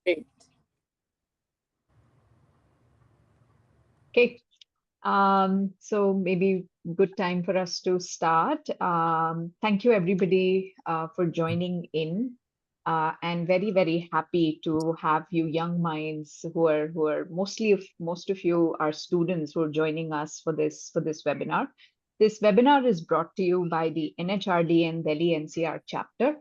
Great. Okay, so maybe good time for us to start. Thank you everybody for joining in, and very happy to have you young minds who are most of you are students who are joining us for this webinar. This webinar is brought to you by the NHRDN Delhi NCR chapter.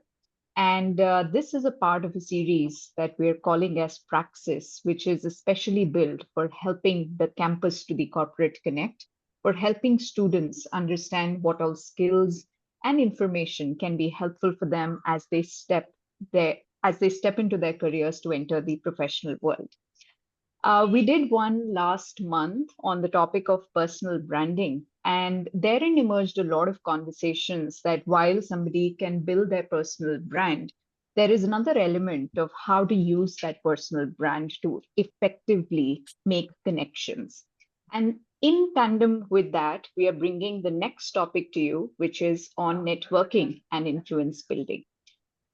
And this is a part of a series that we're calling as PRAXIS, which is especially built for helping the campus to the corporate connect, for helping students understand what all skills and information can be helpful for them as they step into their careers to enter the professional world. We did one last month on the topic of personal branding, and therein emerged a lot of conversations that while somebody can build their personal brand, there is another element of how to use that personal brand to effectively make connections. And in tandem with that, we are bringing the next topic to you, which is on networking and influence building.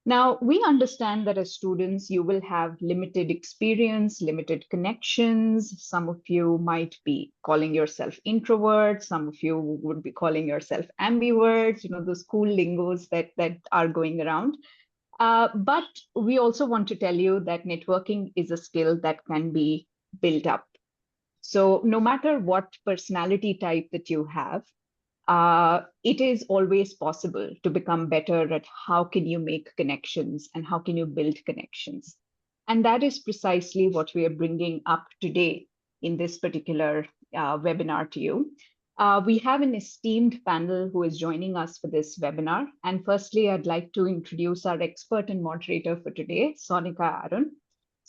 Now, we understand that as students, you will have limited experience, limited connections. Some of you might be calling yourself introverts. Some of you would be calling yourself ambiverts, those cool lingos that are going around. But we also want to tell you that networking is a skill that can be built up. So no matter what personality type that you have, it is always possible to become better at how can you make connections and how can you build connections. And that is precisely what we are bringing up today in this particular webinar to you. We have an esteemed panel who is joining us for this webinar. And firstly, I'd like to introduce our expert and moderator for today, Sonika Arun.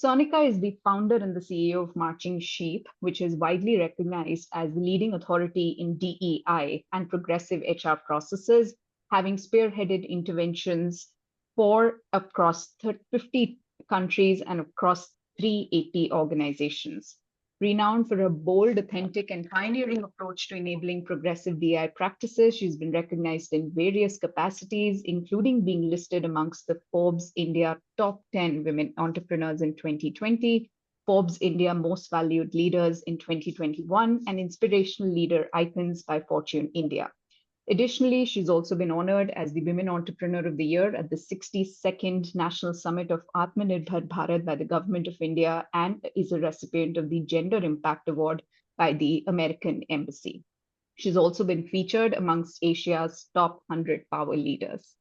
Sonika is the founder and the CEO of Marching Sheep, which is widely recognized as the leading authority in DEI and progressive HR processes, having spearheaded interventions for across 50 countries and across 380 organizations. Renowned for her bold, authentic, and pioneering approach to enabling progressive DI practices, she's been recognized in various capacities, including being listed amongst the Forbes India Top 10 Women Entrepreneurs in 2020, Forbes India Most Valued Leaders in 2021, and Inspirational Leader Icons by Fortune India. Additionally, she's also been honored as the Women Entrepreneur of the Year at the 62nd National Summit of Atmanirbhar Bharat by the Government of India and is a recipient of the Gender Impact Award by the American Embassy. She's also been featured amongst Asia's top 100 power leaders.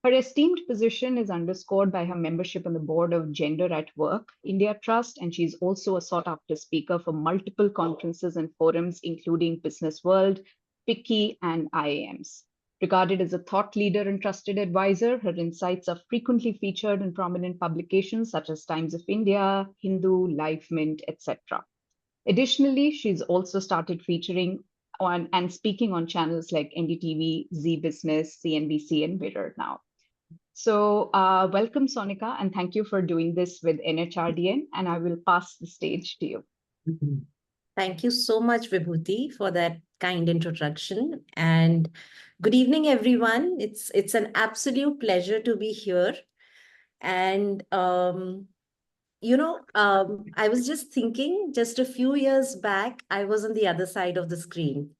Her esteemed position is underscored by her membership on the board of Gender at Work India Trust, and she's also a sought-after speaker for multiple conferences and forums, including Business World, FICCI, and IAMs. Regarded as a thought leader and trusted advisor, her insights are frequently featured in prominent publications such as Times of India, Hindu, Life Mint, etc. Additionally, she's also started featuring on and speaking on channels like NDTV, Z Business, CNBC, and Mirror now. So welcome, Sonika, and thank you for doing this with NHRDN, and I will pass the stage to you. Thank you so much, Vibhuti, for that kind introduction. And good evening, everyone. It's an absolute pleasure to be here. And, I was just thinking just a few years back, I was on the other side of the screen,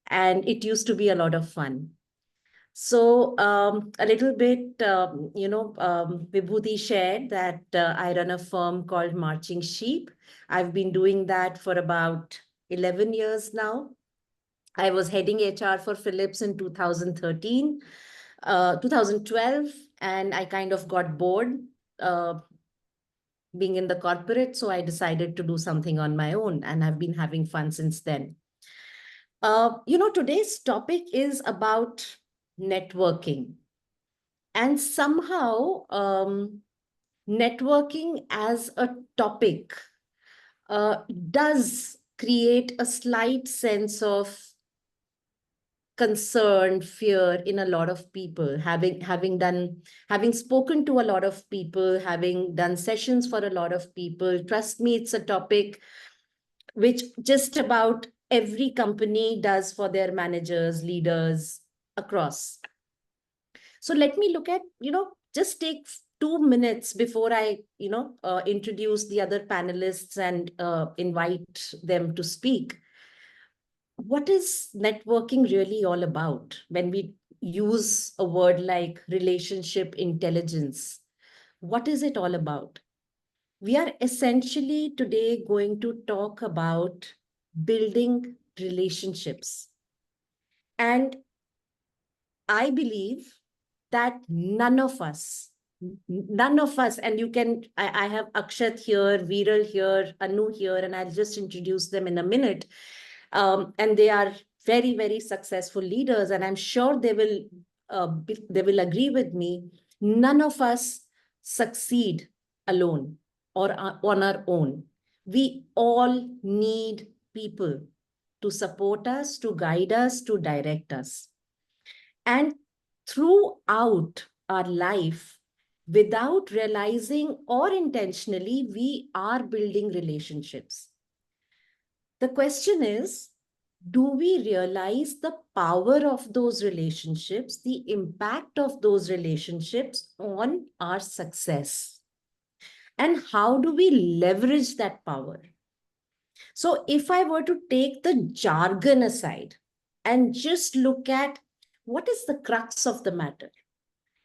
and it used to be a lot of fun. So a little bit, Vibhuti shared that I run a firm called Marching Sheep. I've been doing that for about 11 years now. I was heading HR for Philips in 2012, and I kind of got bored being in the corporate, so I decided to do something on my own, and I've been having fun since then. Today's topic is about networking. And somehow networking as a topic does create a slight sense of concern, fear in a lot of people, having spoken to a lot of people, having done sessions for a lot of people. Trust me, it's a topic which just about every company does for their managers, leaders across. So let me look at, just take 2 minutes before I, introduce the other panelists and invite them to speak. What is networking really all about when we use a word like relationship intelligence? What is it all about? We are essentially today going to talk about building relationships. And I believe that none of us, and I have Akshat here, Viral here, Anu here, and I'll just introduce them in a minute. And they are very, very successful leaders, and I'm sure they will agree with me. None of us succeed alone or on our own. We all need people to support us, to guide us, to direct us. And throughout our life, without realizing or intentionally, we are building relationships. The question is, do we realize the power of those relationships, the impact of those relationships on our success? And how do we leverage that power? So if I were to take the jargon aside and just look at what is the crux of the matter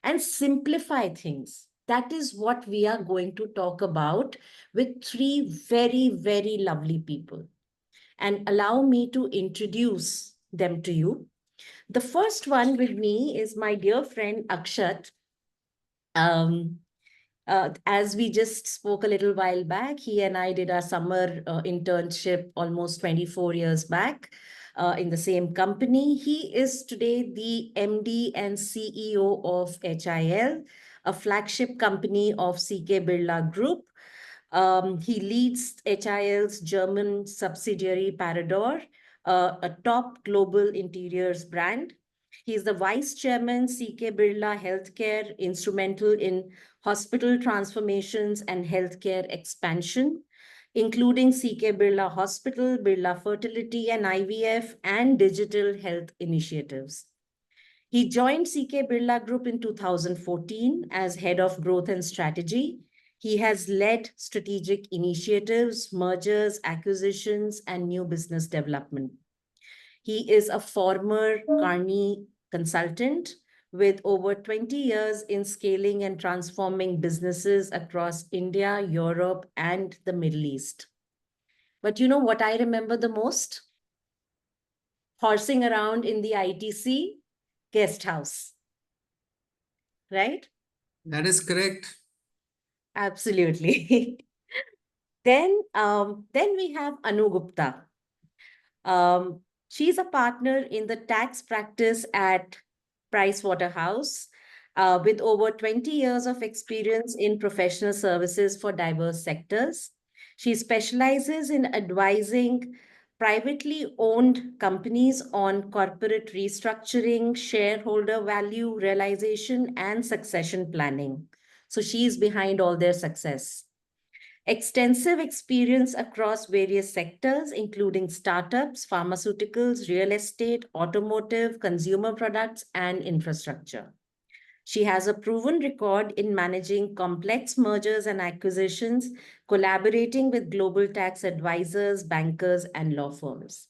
and simplify things, that is what we are going to talk about with three very, very lovely people. And allow me to introduce them to you. The first one with me is my dear friend Akshat. Um, as we just spoke a little while back, he and I did our summer internship almost 24 years back in the same company. He is today the MD and CEO of HIL, a flagship company of CK Birla Group. He leads HIL's German subsidiary Parador, a top global interiors brand. He is the vice chairman, CK Birla Healthcare, instrumental in hospital transformations and healthcare expansion, including CK Birla Hospital, Birla Fertility and IVF, and digital health initiatives. He joined CK Birla Group in 2014 as head of growth and strategy. He has led strategic initiatives, mergers, acquisitions, and new business development. He is a former Carney consultant with over 20 years in scaling and transforming businesses across India, Europe, and the Middle East. But you know what I remember the most? Horsing around in the ITC guest house, right? That is correct. Absolutely. Then we have Anu Gupta. She's a partner in the tax practice at Pricewaterhouse with over 20 years of experience in professional services for diverse sectors. She specializes in advising privately owned companies on corporate restructuring, shareholder value realization, and succession planning. So she's behind all their success. Extensive experience across various sectors, including startups, pharmaceuticals, real estate, automotive, consumer products, and infrastructure. She has a proven record in managing complex mergers and acquisitions, collaborating with global tax advisors, bankers, and law firms.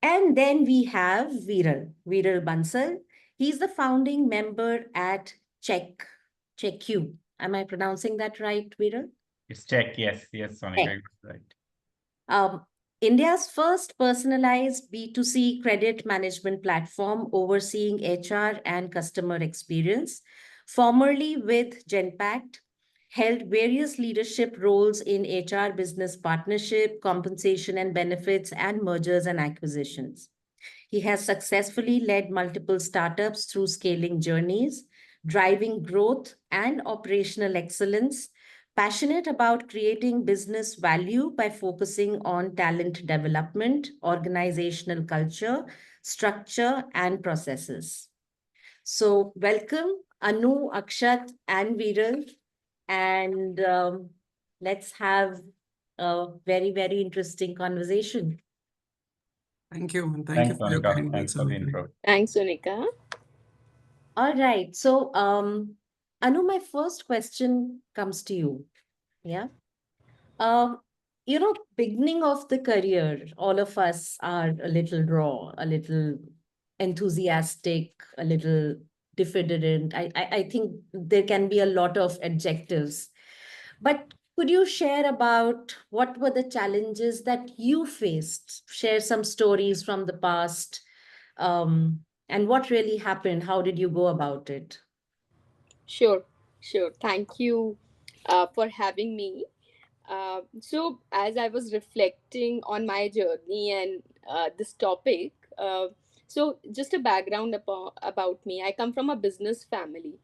And then we have Viral Bansal. He's the founding member at CheckQ. Am I pronouncing that right, Viral? It's Check. Yes, Sonika, right. India's first personalized B2C credit management platform overseeing HR and customer experience, formerly with Genpact, held various leadership roles in HR business partnership, compensation and benefits, and mergers and acquisitions. He has successfully led multiple startups through scaling journeys, driving growth and operational excellence, passionate about creating business value by focusing on talent development, organizational culture, structure, and processes. So welcome, Anu, Akshat, and Viral. And let's have a very, very interesting conversation. Thank you. And thank you for your Sonika. kind Thanks words. for the intro. Thanks, Sonika. All right. So, Anu, my first question comes to you. Yeah. Um, beginning of the career, all of us are a little raw, a little enthusiastic, a little diffident. I think there can be a lot of adjectives. But could you share about what were the challenges that you faced? Share some stories from the past, and what really happened? How did you go about it? Sure, sure. Thank you for having me. So, as I was reflecting on my journey and this topic, just a background about me. I come from a business family,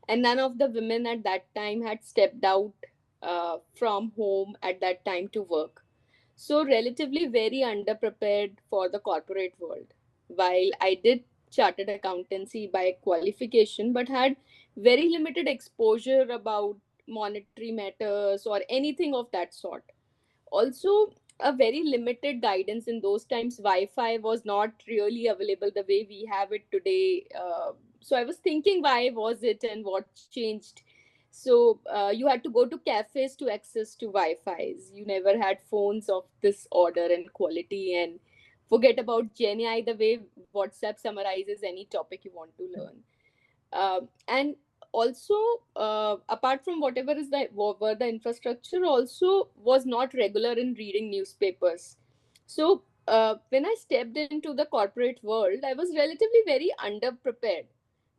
and none of the women at that time had stepped out from home at that time to work. So, relatively very underprepared for the corporate world. While I did chartered accountancy by qualification, but had very limited exposure about monetary matters or anything of that sort. Also, a very limited guidance in those times. Wi-Fi was not really available the way we have it today. So I was thinking, why was it and what changed? So you had to go to cafes to access to Wi-Fi's. You never had phones of this order and quality. And forget about Geni, the way WhatsApp summarizes any topic you want to learn. And also, apart from whatever is the were the infrastructure, also was not regular in reading newspapers. So when I stepped into the corporate world, I was relatively very underprepared,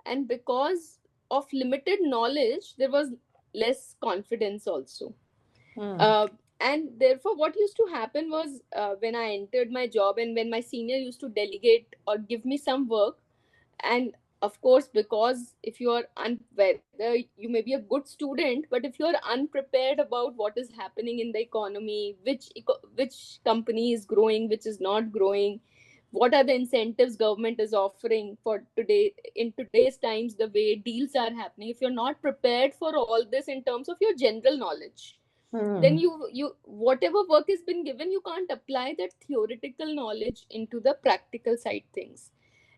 and because of limited knowledge, there was less confidence also. Hmm. uh, and therefore what used to happen was, when I entered my job and when my senior used to delegate or give me some work, and of course, because if you are whether you may be a good student, but if you are unprepared about what is happening in the economy, which company is growing, which is not growing, what are the incentives government is offering for today, in today's times, the way deals are happening, if you're not prepared for all this in terms of your general knowledge, then Hmm. you whatever work has been given, you can't apply that theoretical knowledge into the practical side things.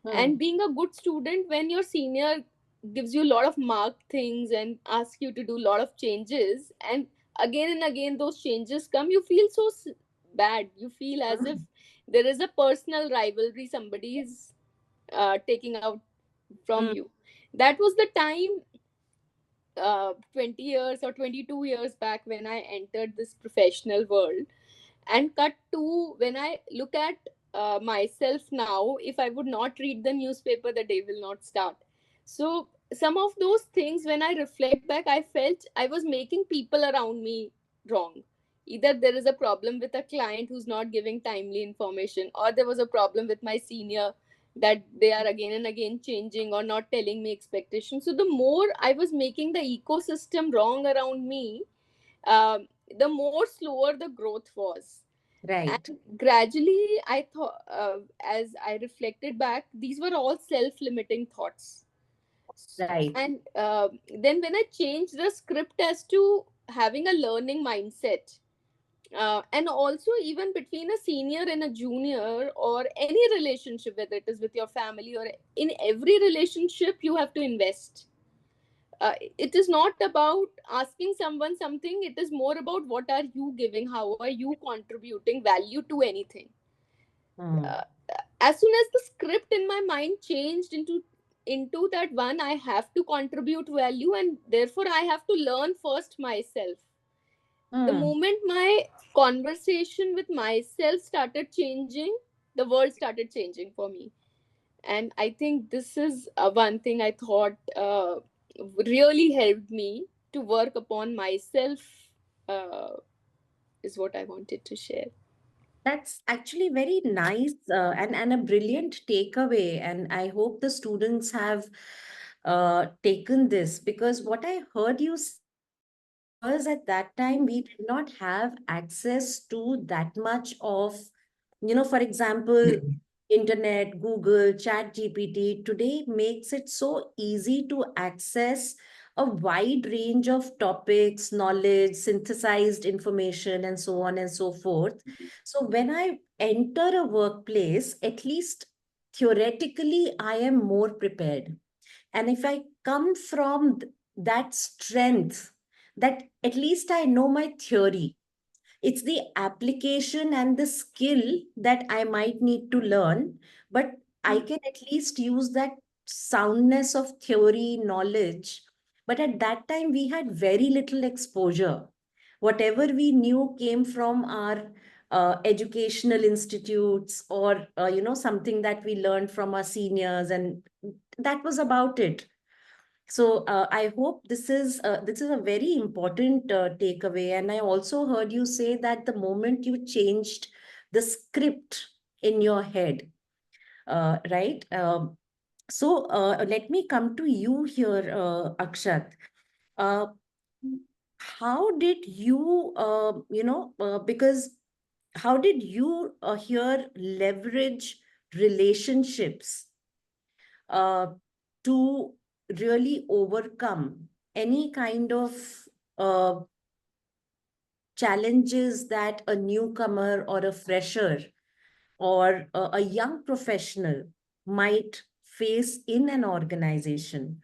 And Hmm. being a good student, when your senior gives you a lot of mark things and asks you to do a lot of changes, and again and again those changes come, you feel so bad. You feel as if Hmm. there is a personal rivalry somebody is taking out from Hmm. you. That was the time, 20 years or 22 years back, when I entered this professional world. And cut to when I look at myself now, if I would not read the newspaper, the day will not start. So some of those things, when I reflect back, I felt I was making people around me wrong. Either there is a problem with a client who's not giving timely information, or there was a problem with my senior, that they are again and again changing or not telling me expectations. So the more I was making the ecosystem wrong around me, um, the more slower the growth was. Right. And gradually, I thought, as I reflected back, these were all self-limiting thoughts. Right. And then when I changed the script as to having a learning mindset, and also even between a senior and a junior, or any relationship, whether it is with your family or in every relationship, you have to invest. It is not about asking someone something, it is more about what are you giving, how are you contributing value to anything. Hmm. uh, as soon as the script in my mind changed into that one, I have to contribute value, and therefore I have to learn first myself. The Hmm. moment my conversation with myself started changing, the world started changing for me. And I think this is one thing I thought really helped me to work upon myself, uh, is what I wanted to share. That's actually very nice, and a brilliant takeaway. And I hope the students have taken this, because what I heard you say is because at that time we did not have access to that much of, for example, internet, Google, Chat GPT today makes it so easy to access a wide range of topics, knowledge, synthesized information, and so on and so forth. So when I enter a workplace, at least theoretically, I am more prepared. And if I come from that strength, that at least I know my theory, it's the application and the skill that I might need to learn, but I can at least use that soundness of theory knowledge. But at that time, we had very little exposure. Whatever we knew came from our educational institutes, or something that we learned from our seniors, and that was about it. So I hope this is a very important takeaway. And I also heard you say that the moment you changed the script in your head, right? So let me come to you here, Akshat. Uh, how did you, because how did you here leverage relationships uh, to really overcome any kind of uh, challenges that a newcomer or a fresher or a young professional might face in an organization,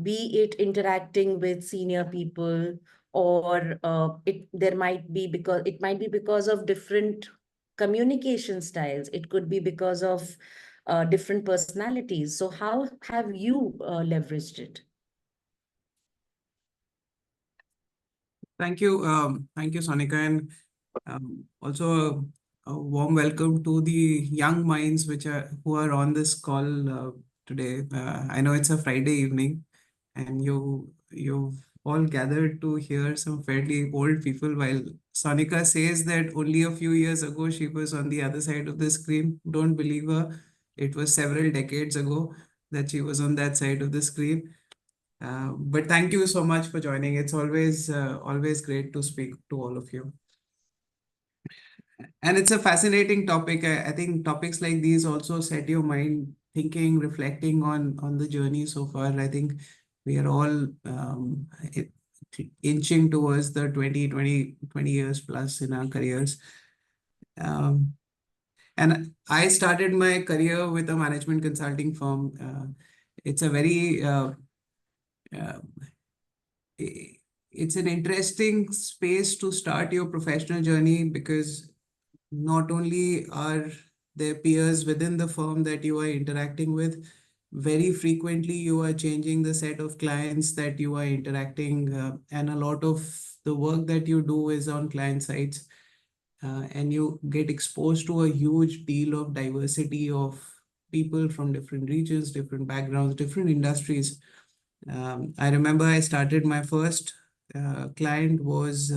be it interacting with senior people, or it might be because of different communication styles. It could be because of different personalities. So how have you leveraged it? Thank you, Sonika, and also a warm welcome to the young minds who are on this call today. I know it's a Friday evening, and you've all gathered to hear some fairly old people. While Sonika says that only a few years ago she was on the other side of the screen, don't believe her. It was several decades ago that she was on that side of the screen. But thank you so much for joining. It's always great to speak to all of you. And it's a fascinating topic. I think topics like these also set your mind thinking, reflecting on the journey so far. I think we are all inching towards the 20 years plus in our careers. And I started my career with a management consulting firm. It's a very uh, it's an interesting space to start your professional journey, because not only are there peers within the firm that you are interacting with, very frequently you are changing the set of clients that you are interacting, and a lot of the work that you do is on client sites, and you get exposed to a huge deal of diversity of people from different regions, different backgrounds, different industries. I remember I started my first client was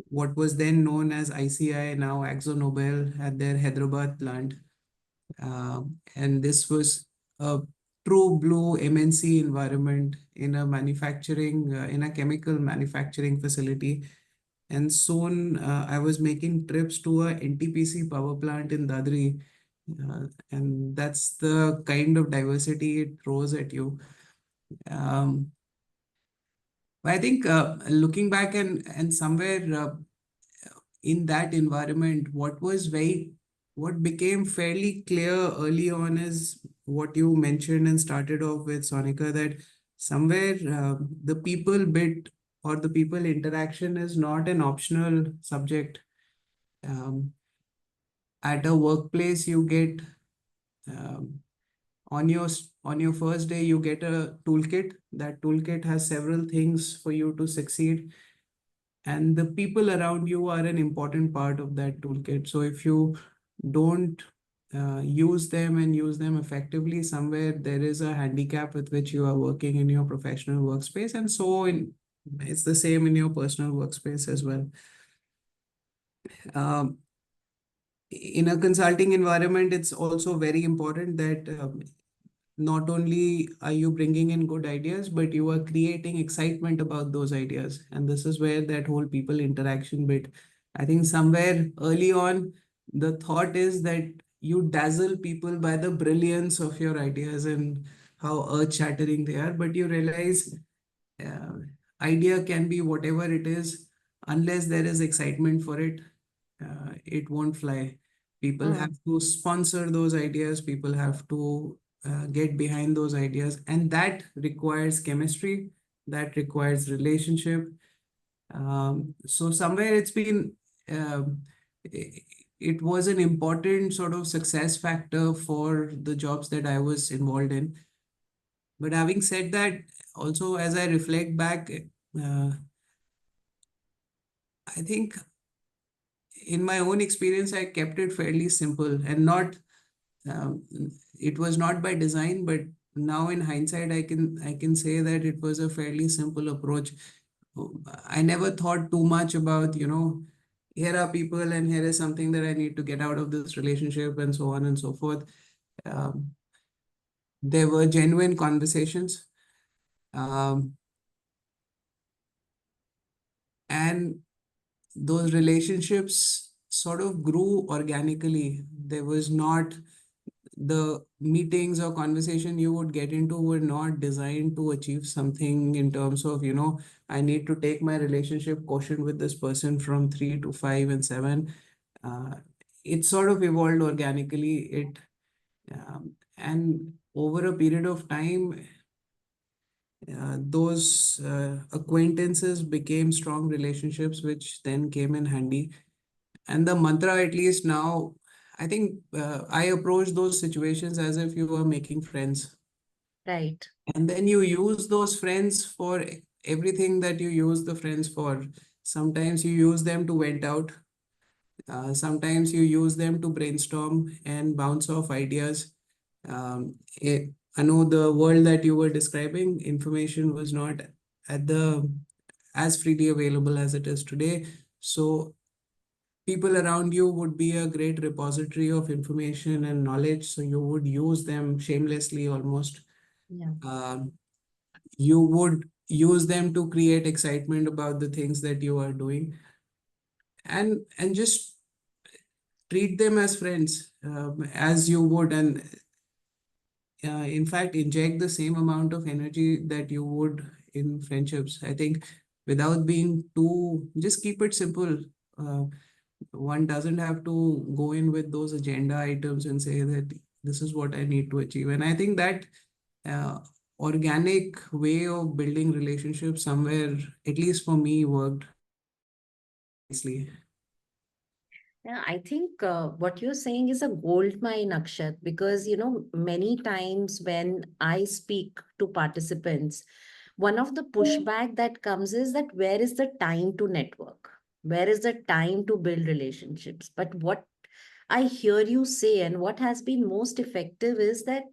what was then known as ICI, now AkzoNobel, at their Hyderabad plant. And this was a true blue MNC environment in in a chemical manufacturing facility. And soon I was making trips to a NTPC power plant in Dadri. And that's the kind of diversity it throws at you. Um, I think looking back and somewhere in that environment, what became fairly clear early on is what you mentioned and started off with, Sonika, that somewhere the people bit or the people interaction is not an optional subject. Um, at a workplace, you get um, on your first day, you get a toolkit. That toolkit has several things for you to succeed, and the people around you are an important part of that toolkit. So if you don't use them and use them effectively, somewhere there is a handicap with which you are working in your professional workspace, and it's the same in your personal workspace as well. Um, in a consulting environment, it's also very important that not only are you bringing in good ideas, but you are creating excitement about those ideas. And this is where that whole people interaction bit, I think somewhere early on, the thought is that you dazzle people by the brilliance of your ideas and how earth-shattering they are. But you realize uh, idea can be whatever it is, unless there is excitement for it, it won't fly. People have to sponsor those ideas. People have to get behind those ideas, and that requires chemistry, that requires relationship. So somewhere it's been it, it was an important sort of success factor for the jobs that I was involved in. But having said that, also as I reflect back, I think in my own experience, I kept it fairly simple and not, um, it was not by design, but now in hindsight, I can say that it was a fairly simple approach. I never thought too much about, here are people and here is something that I need to get out of this relationship and so on and so forth. Um, there were genuine conversations. Um, and those relationships sort of grew organically. There was not the meetings or conversation you would get into were not designed to achieve something in terms of, I need to take my relationship quotient with this person from 3 to 5 and 7. Uh, it sort of evolved organically. And over a period of time, those acquaintances became strong relationships, which then came in handy. And the mantra, at least now, I think I approach those situations as if you are making friends. Right. And then you use those friends for everything that you use the friends for. Sometimes you use them to vent out. Sometimes you use them to brainstorm and bounce off ideas. I know the world that you were describing, information was not at the as freely available as it is today. So people around you would be a great repository of information and knowledge. So you would use them shamelessly almost. Yeah. You would use them to create excitement about the things that you are doing, and just treat them as friends, as you would, and in fact inject the same amount of energy that you would in friendships. I think without being too, just keep it simple. uh, One doesn't have to go in with those agenda items and say that this is what I need to achieve. And I think that uh, organic way of building relationships somewhere, at least for me, worked fairly nicely. Yeah, I think what you're saying is a gold mine, Akshat, because, many times when I speak to participants, one of the pushback that comes is that where is the time to network? Where is the time to build relationships? But what I hear you say and what has been most effective is that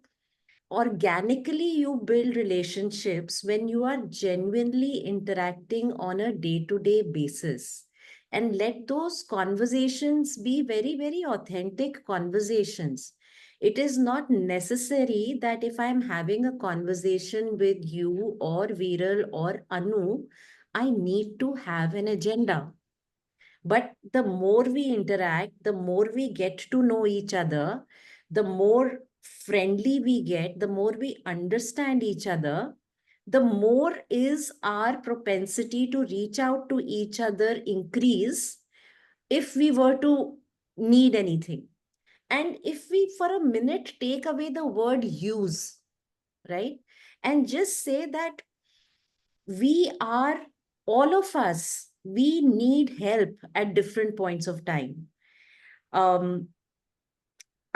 organically you build relationships when you are genuinely interacting on a day-to-day basis, and let those conversations be very, very authentic conversations. It is not necessary that if I'm having a conversation with you or Viral or Anu, I need to have an agenda. But the more we interact, the more we get to know each other, the more friendly we get, the more we understand each other, the more is our propensity to reach out to each other increase if we were to need anything. And if we for a minute take away the word use, right? And just say that we are, all of us, we need help at different points of time. um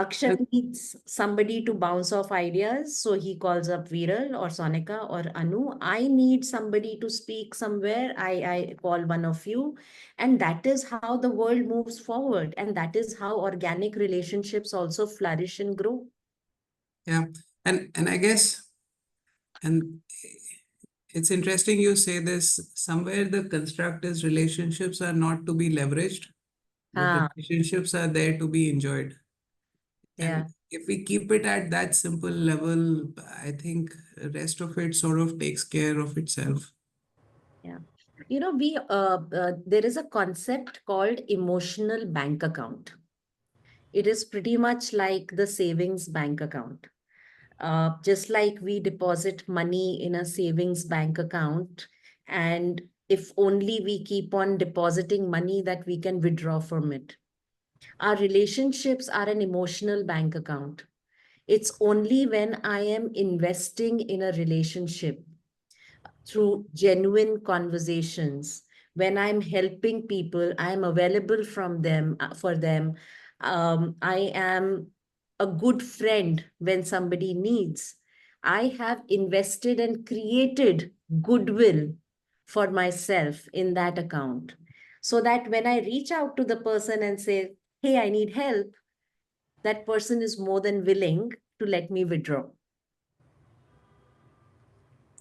Akshat needs somebody to bounce off ideas, so he calls up Viral or Sonika or Anu. I need somebody to speak somewhere. I call one of you. And that is how the world moves forward. And that is how organic relationships also flourish and grow. Yeah, and I guess, and it's interesting you say this. Somewhere the construct is relationships are not to be leveraged, but Ah, relationships are there to be enjoyed. yeah. And if we keep it at that simple level, I think the rest of it sort of takes care of itself. Yeah. There is a concept called emotional bank account. It is pretty much like the savings bank account. Just like we deposit money in a savings bank account, and if only we keep on depositing money that we can withdraw from it. Our relationships are an emotional bank account. It's only when I am investing in a relationship through genuine conversations, when I'm helping people, I'm available from them for them. I am a good friend when somebody needs. I have invested and created goodwill for myself in that account, so that when I reach out to the person and say, hey, I need help, that person is more than willing to let me withdraw.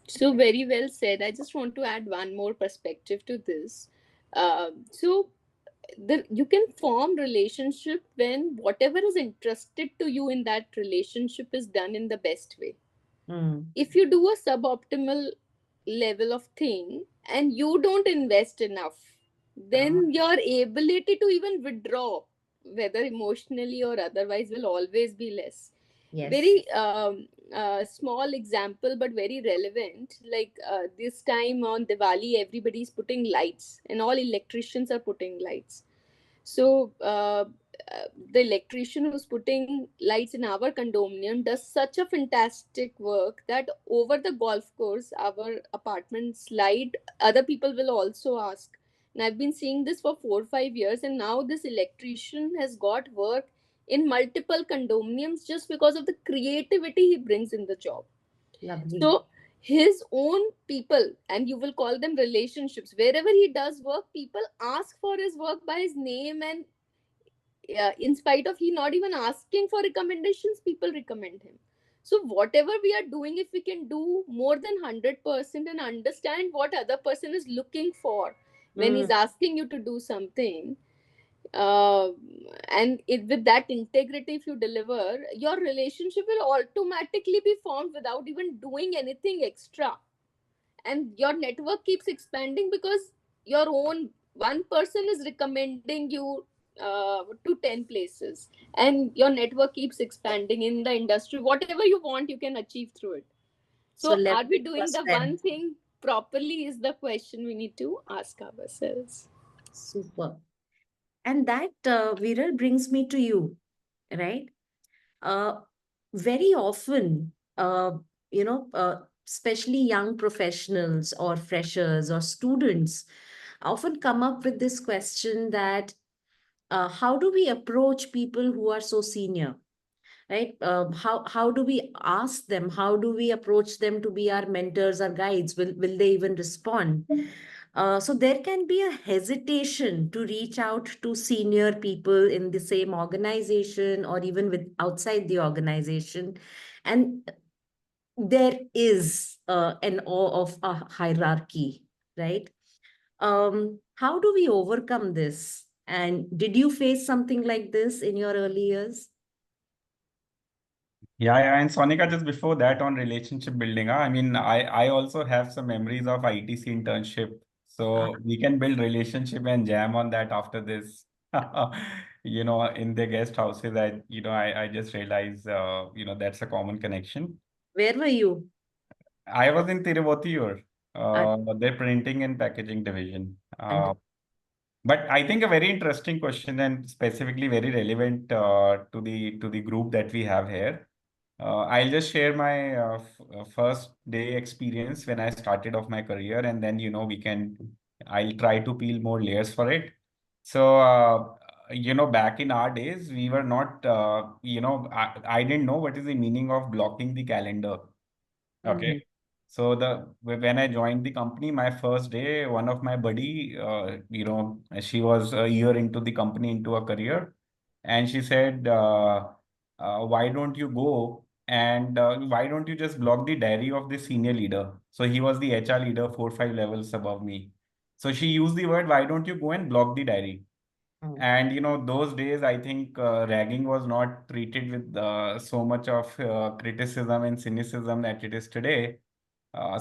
So very well said. I just want to add one more perspective to this. So you can form relationship when whatever is interested to you in that relationship is done in the best way. Mm. If you do a suboptimal level of thing and you don't invest enough, Ah, then your ability to even withdraw, whether emotionally or otherwise, will always be less. yes. Very small example but very relevant. Like this time on Diwali, everybody's putting lights and all electricians are putting lights. So the electrician who's putting lights in our condominium does such a fantastic work that over the golf course, our apartments light, other people will also ask. And I've been seeing this for 4 or 5 years, and now this electrician has got work in multiple condominiums just because of the creativity he brings in the job. Lovely. So his own people, and you will call them relationships, wherever he does work, people ask for his work by his name, and in spite of he not even asking for recommendations, people recommend him. So whatever we are doing, if we can do more than 100% and understand what other person is looking for when Mm. he's asking you to do something, uh, and with that integrity, if you deliver, your relationship will automatically be formed without even doing anything extra, and your network keeps expanding because your own one person is recommending you to 10 places, and your network keeps expanding in the industry. Whatever you want, you can achieve through it. So So are we leverage doing was the then. one thing properly is the question we need to ask ourselves. Super. And that, Viral, brings me to you, right? Uh, Very often, especially young professionals or freshers or students often come up with this question that how do we approach people who are so senior? Right? How do we ask them? How do we approach them to be our mentors or guides? Will they even respond? So there can be a hesitation to reach out to senior people in the same organization or even with outside the organization, and there is an awe of a hierarchy, right? How do we overcome this? And did you face something like this in your early years? Yeah, and Sonika, just before that on relationship building, I mean, I also have some memories of ITC internship. Ah, So we can build relationship and jam on that after this. In the guest houses, I just realized, that's a common connection. where were you? I was in Tiruvati, Uh, the printing and packaging division. and But I think a very interesting question and specifically very relevant to the group that we have here. I'll just share my first day experience when I started off my career, and then I'll try to peel more layers for it. So back in our days, we were not I didn't know what is the meaning of blocking the calendar. Mhm. Okay. So when I joined the company, my first day, one of my buddy, she was a year into the company, into a career, and she said, "Why don't you go and why don't you just block the diary of the senior leader?" So he was the HR leader, 4 5 levels above me. So she used the word, "Why don't you go and block the diary?" Mm. And those days, I think ragging was not treated with so much of criticism and cynicism that it is today.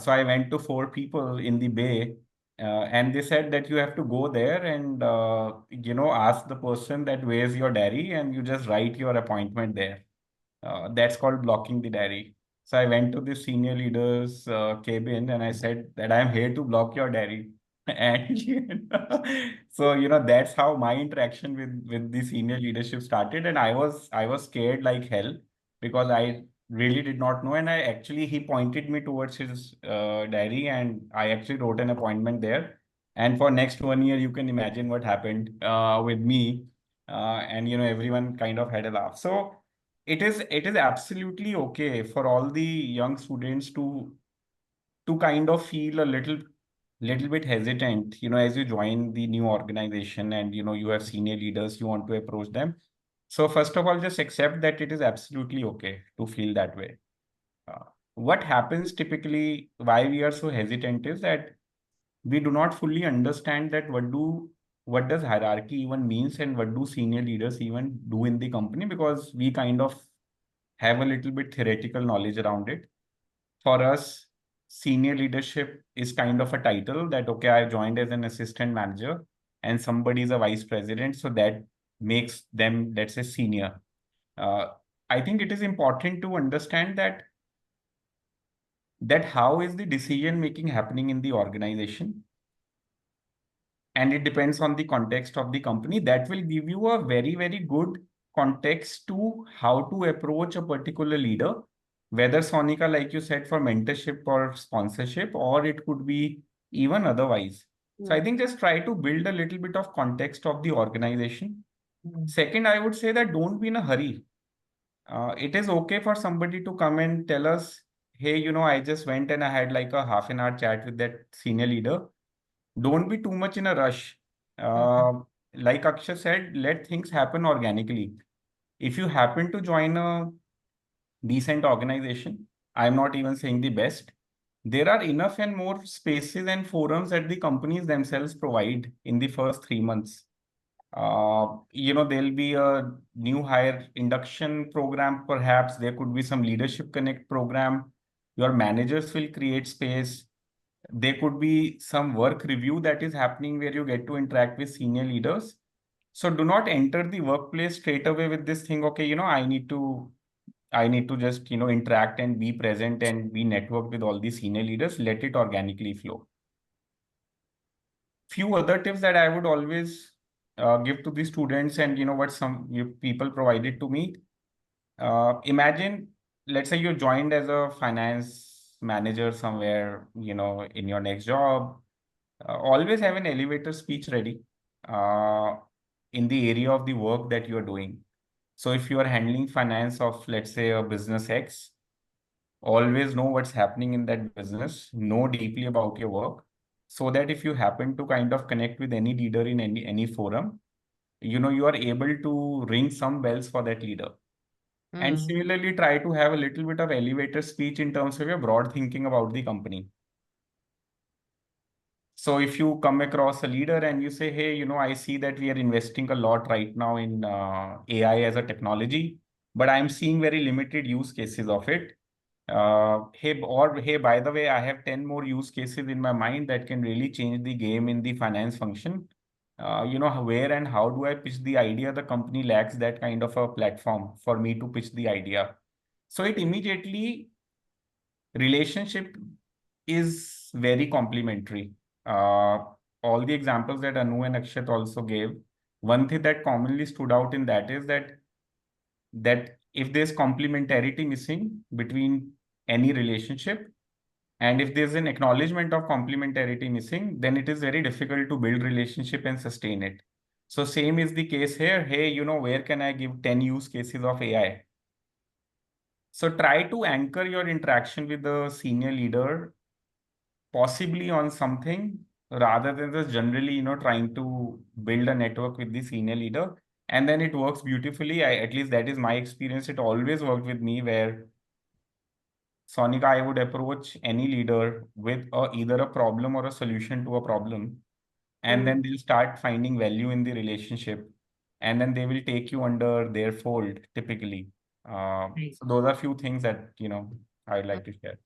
So I went to 4 people in the Bay, and they said that you have to go there and ask the person that where's your diary, and you just write your appointment there. That's called blocking the diary. So I went to the senior leader's cabin and I said that I'm here to block your diary. And so that's how my interaction with the senior leadership started, and I was scared like hell. because I really did not know. And he pointed me towards his diary, and I actually wrote an appointment there. And for next 1 year, you can imagine what happened with me. And, everyone kind of had a laugh. So it is absolutely okay for all the young students to kind of feel a little bit hesitant, as you join the new organization and, you have senior leaders, you want to approach them. So first of all, just accept that it is absolutely okay to feel that way. Uh, what happens typically, why we are so hesitant is that we do not fully understand that what does hierarchy even means and what do senior leaders even do in the company, because we kind of have a little bit theoretical knowledge around it. For us, senior leadership is kind of a title that, okay, I joined as an assistant manager and somebody is a vice president. So that makes them, let's say, senior. Uh, I think it is important to understand that how is the decision making happening in the organization, and it depends on the context of the company. That will give you a very, very good context to how to approach a particular leader, whether, Sonika, like you said, for mentorship or sponsorship, or it could be even otherwise. So I think just try to build a little bit of context of the organization. Second, I would say that don't be in a hurry. It is okay for somebody to come and tell us, hey, I just went and I had like a half an hour chat with that senior leader. Don't be too much in a rush. Like Akshay said, let things happen organically. If you happen to join a decent organization, I'm not even saying the best, there are enough and more spaces and forums that the companies themselves provide in the first 3 months. There'll be a new hire induction program, perhaps. There could be some leadership connect program. Your managers will create space. There could be some work review that is happening where you get to interact with senior leaders. So do not enter the workplace straight away with this thing, okay, I need to just, interact and be present and be networked with all the senior leaders. Let it organically flow. Few other tips that I would always give to the students, and what some people provided to me. Imagine, let's say you joined as a finance manager somewhere, in your next job. Always have an elevator speech ready uh, in the area of the work that you are doing. So if you are handling finance of, let's say, a business X, always know what's happening in that business, know deeply about your work, so that if you happen to kind of connect with any leader in any forum, you are able to ring some bells for that leader. And similarly, try to have a little bit of elevator speech in terms of your broad thinking about the company. So if you come across a leader and you say, hey, I see that we are investing a lot right now in AI as a technology, but I'm seeing very limited use cases of it. Hey, by the way, I have 10 more use cases in my mind that can really change the game in the finance function. Where and how do I pitch the idea? The company lacks that kind of a platform for me to pitch the idea. So it immediately, relationship is very complementary. Uh, all the examples that Anu and Akshat also gave, one thing that commonly stood out in that is that if there's complementarity missing between any relationship, and if there's an acknowledgement of complementarity missing, then it is very difficult to build relationship and sustain it. So same is the case here. Hey, where can I give 10 use cases of AI? So try to anchor your interaction with the senior leader possibly on something, rather than just generally, trying to build a network with the senior leader. And then it works beautifully. At least that is my experience. It always worked with me, where, Sonika, I would approach any leader with either a problem or a solution to a problem. And then they'll start finding value in the relationship. And then they will take you under their fold, typically. Right. So those are few things that, I'd like to share.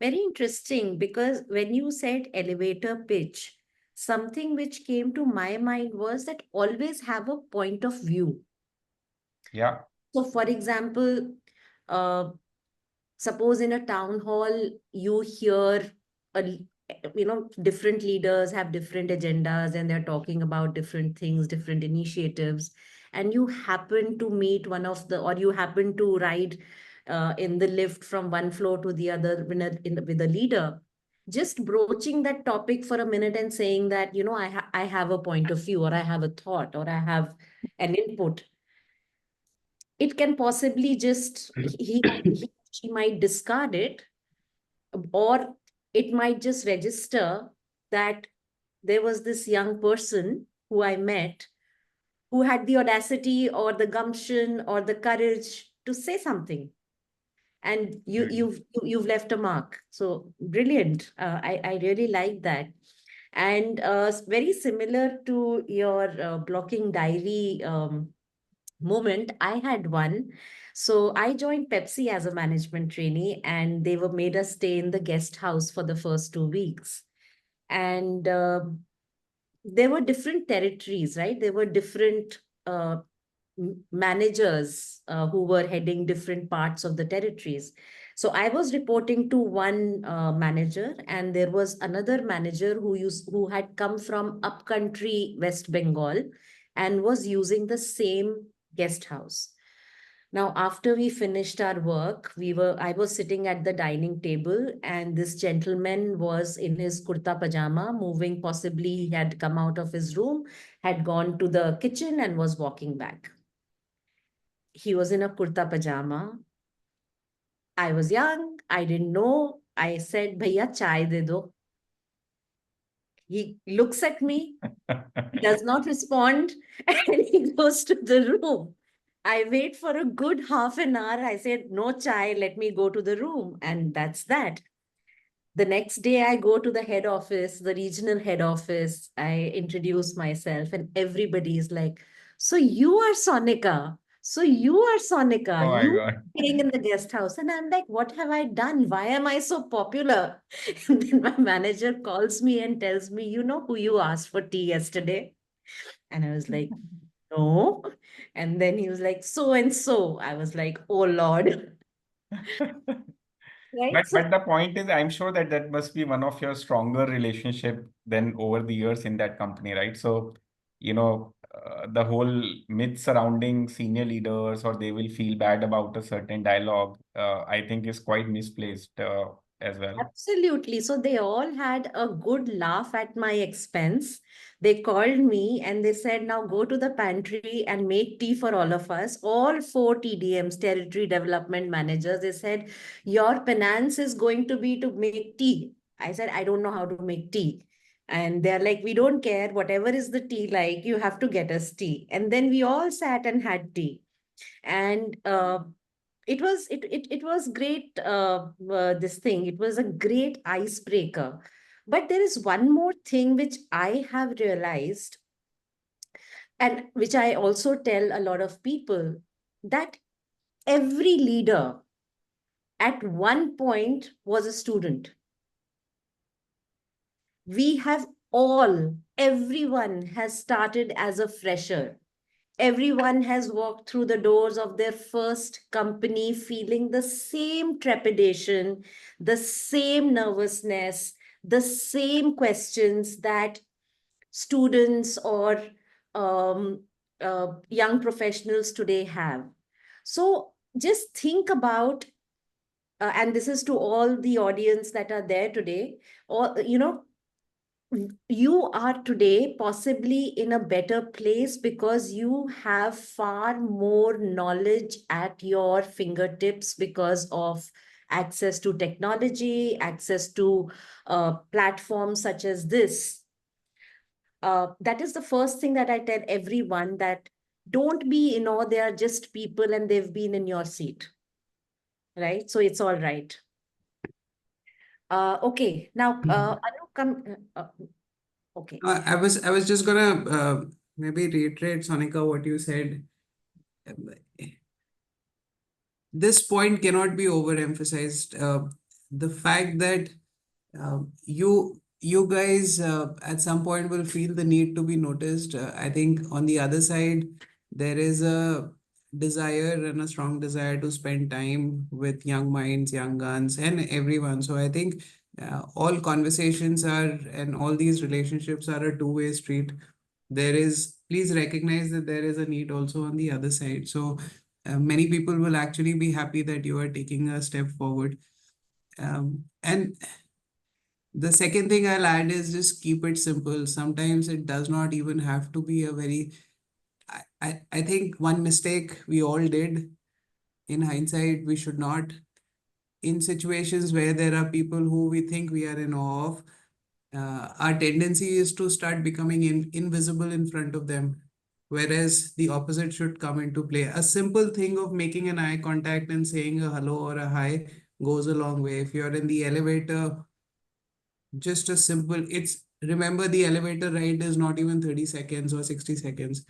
Very interesting, because when you said elevator pitch, something which came to my mind was that always have a point of view. Yeah. So, for example, uh, suppose in a town hall, you hear different leaders have different agendas and they're talking about different things, different initiatives. and you happen to meet one of the, or you happen to ride in the lift from one floor to the other with a leader, just broaching that topic for a minute and saying that, I have a point of view, or I have a thought, or I have an input, it can possibly just, she might discard it, or it might just register that there was this young person who I met who had the audacity or the gumption or the courage to say something, and you've left a mark. So brilliant. I really like that. And very similar to your blocking diary moment, I had one. So I joined Pepsi as a management trainee, and they were made us stay in the guest house for the first 2 weeks. And there were different territories, right? There were different managers who were heading different parts of the territories. So I was reporting to one manager, and there was another manager who had come from upcountry West Bengal and was using the same guest house. Now, after we finished our work, I was sitting at the dining table, and this gentleman was in his kurta pajama, moving. Possibly he had come out of his room, had gone to the kitchen, and was walking back. He was in a kurta pajama. I was young. I didn't know. I said, Bhaiya, chai de do. He looks at me, does not respond, and he goes to the room. I wait for a good half an hour. I said, no chai, let me go to the room. And that's that. The next day, I go to the head office, the regional head office. I introduce myself, and everybody is like, so you are Sonika. So you are Sonika. Oh my You God. staying in the guest house. And I'm like, what have I done? Why am I so popular? And then my manager calls me and tells me, you know who you asked for tea yesterday? And I was like, no. And then he was like, so and so. I was like, oh Lord. Right. So But the point is, I'm sure that that must be one of your stronger relationship than over the years in that company, right? So, the whole myth surrounding senior leaders or they will feel bad about a certain dialogue, I think is quite misplaced as well. absolutely. So they all had a good laugh at my expense. They called me and they said, now go to the pantry and make tea for all of us. All four TDMs, territory development managers, they said, your penance is going to be to make tea. I said, I don't know how to make tea. And they're like, we don't care. Whatever is the tea like, you have to get us tea. And then we all sat and had tea. And it was great, this thing, it was a great icebreaker. But there is one more thing which I have realized, and which I also tell a lot of people, that every leader at one point was a student. We have everyone has started as a fresher. Everyone has walked through the doors of their first company feeling the same trepidation, the same nervousness, the same questions that students or young professionals today have. So just think about, and this is to all the audience that are there today, or, you are today possibly in a better place because you have far more knowledge at your fingertips because of access to technology, access to platforms such as this. That is the first thing that I tell everyone, that don't be in awe. They are just people and they've been in your seat, right? So it's all right. Okay, now, Anu, come. Okay. I was just gonna maybe reiterate, Sonika, what you said. This point cannot be overemphasized. The fact that you guys at some point will feel the need to be noticed. I think on the other side, there is a desire and a strong desire to spend time with young minds, young guns, and everyone. So I think all conversations are, and all these relationships are a two-way street. please recognize that there is a need also on the other side. So many people will actually be happy that you are taking a step forward. And the second thing I'll add is just keep it simple. Sometimes it does not even have to be a very, I think one mistake we all did in hindsight, we should not, in situations where there are people who we think we are in awe of, our tendency is to start becoming invisible in front of them, whereas the opposite should come into play. A simple thing of making an eye contact and saying a hello or a hi goes a long way. If you're in the elevator, just a simple, it's, remember, the elevator ride is not even 30 seconds or 60 seconds.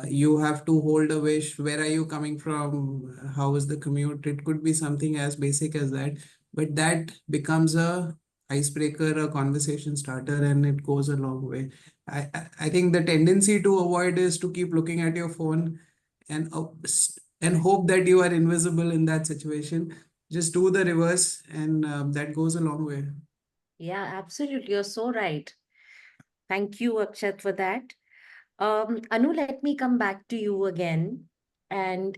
You have to hold a wish. Where are you coming from? How is the commute? It could be something as basic as that, but that becomes a icebreaker, a conversation starter, and it goes a long way. I think the tendency to avoid is to keep looking at your phone and hope that you are invisible in that situation. Just do the reverse, and that goes a long way. Yeah, absolutely. You're so right. Thank you, Akshat, for that. Anu, let me come back to you again. And,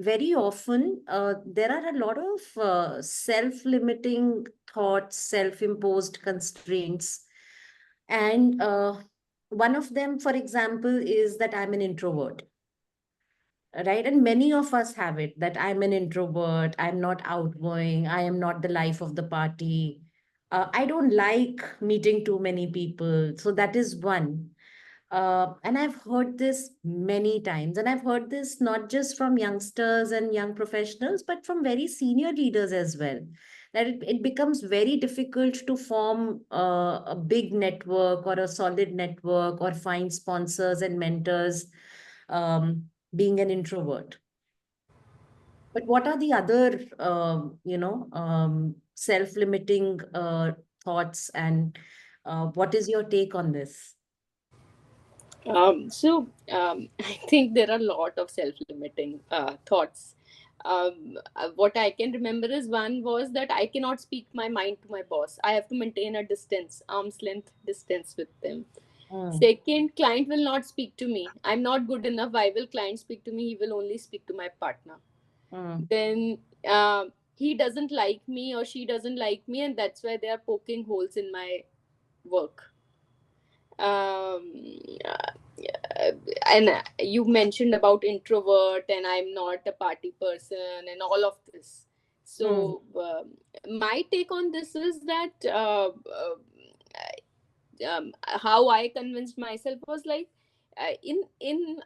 very often there are a lot of self-limiting thoughts, self-imposed constraints. And one of them, for example, is that I'm an introvert, right? And many of us have it, that I'm an introvert, I'm not outgoing, I am not the life of the party. I don't like meeting too many people. So that is one. And I've heard this many times, and I've heard this not just from youngsters and young professionals, but from very senior leaders as well. That it becomes very difficult to form a big network or a solid network or find sponsors and mentors, being an introvert. But what are the other, self-limiting thoughts, and what is your take on this? I think there are a lot of self-limiting thoughts. What I can remember is one was that I cannot speak my mind to my boss. I have to maintain a distance, arm's length distance with them. Mm, Second, client will not speak to me. I'm not good enough. Why will client speak to me? He will only speak to my partner. mm, Then he doesn't like me or she doesn't like me, and that's why they are poking holes in my work. um, uh, and you mentioned about introvert and I'm not a party person and all of this. mm, So my take on this is that how I convinced myself was like, in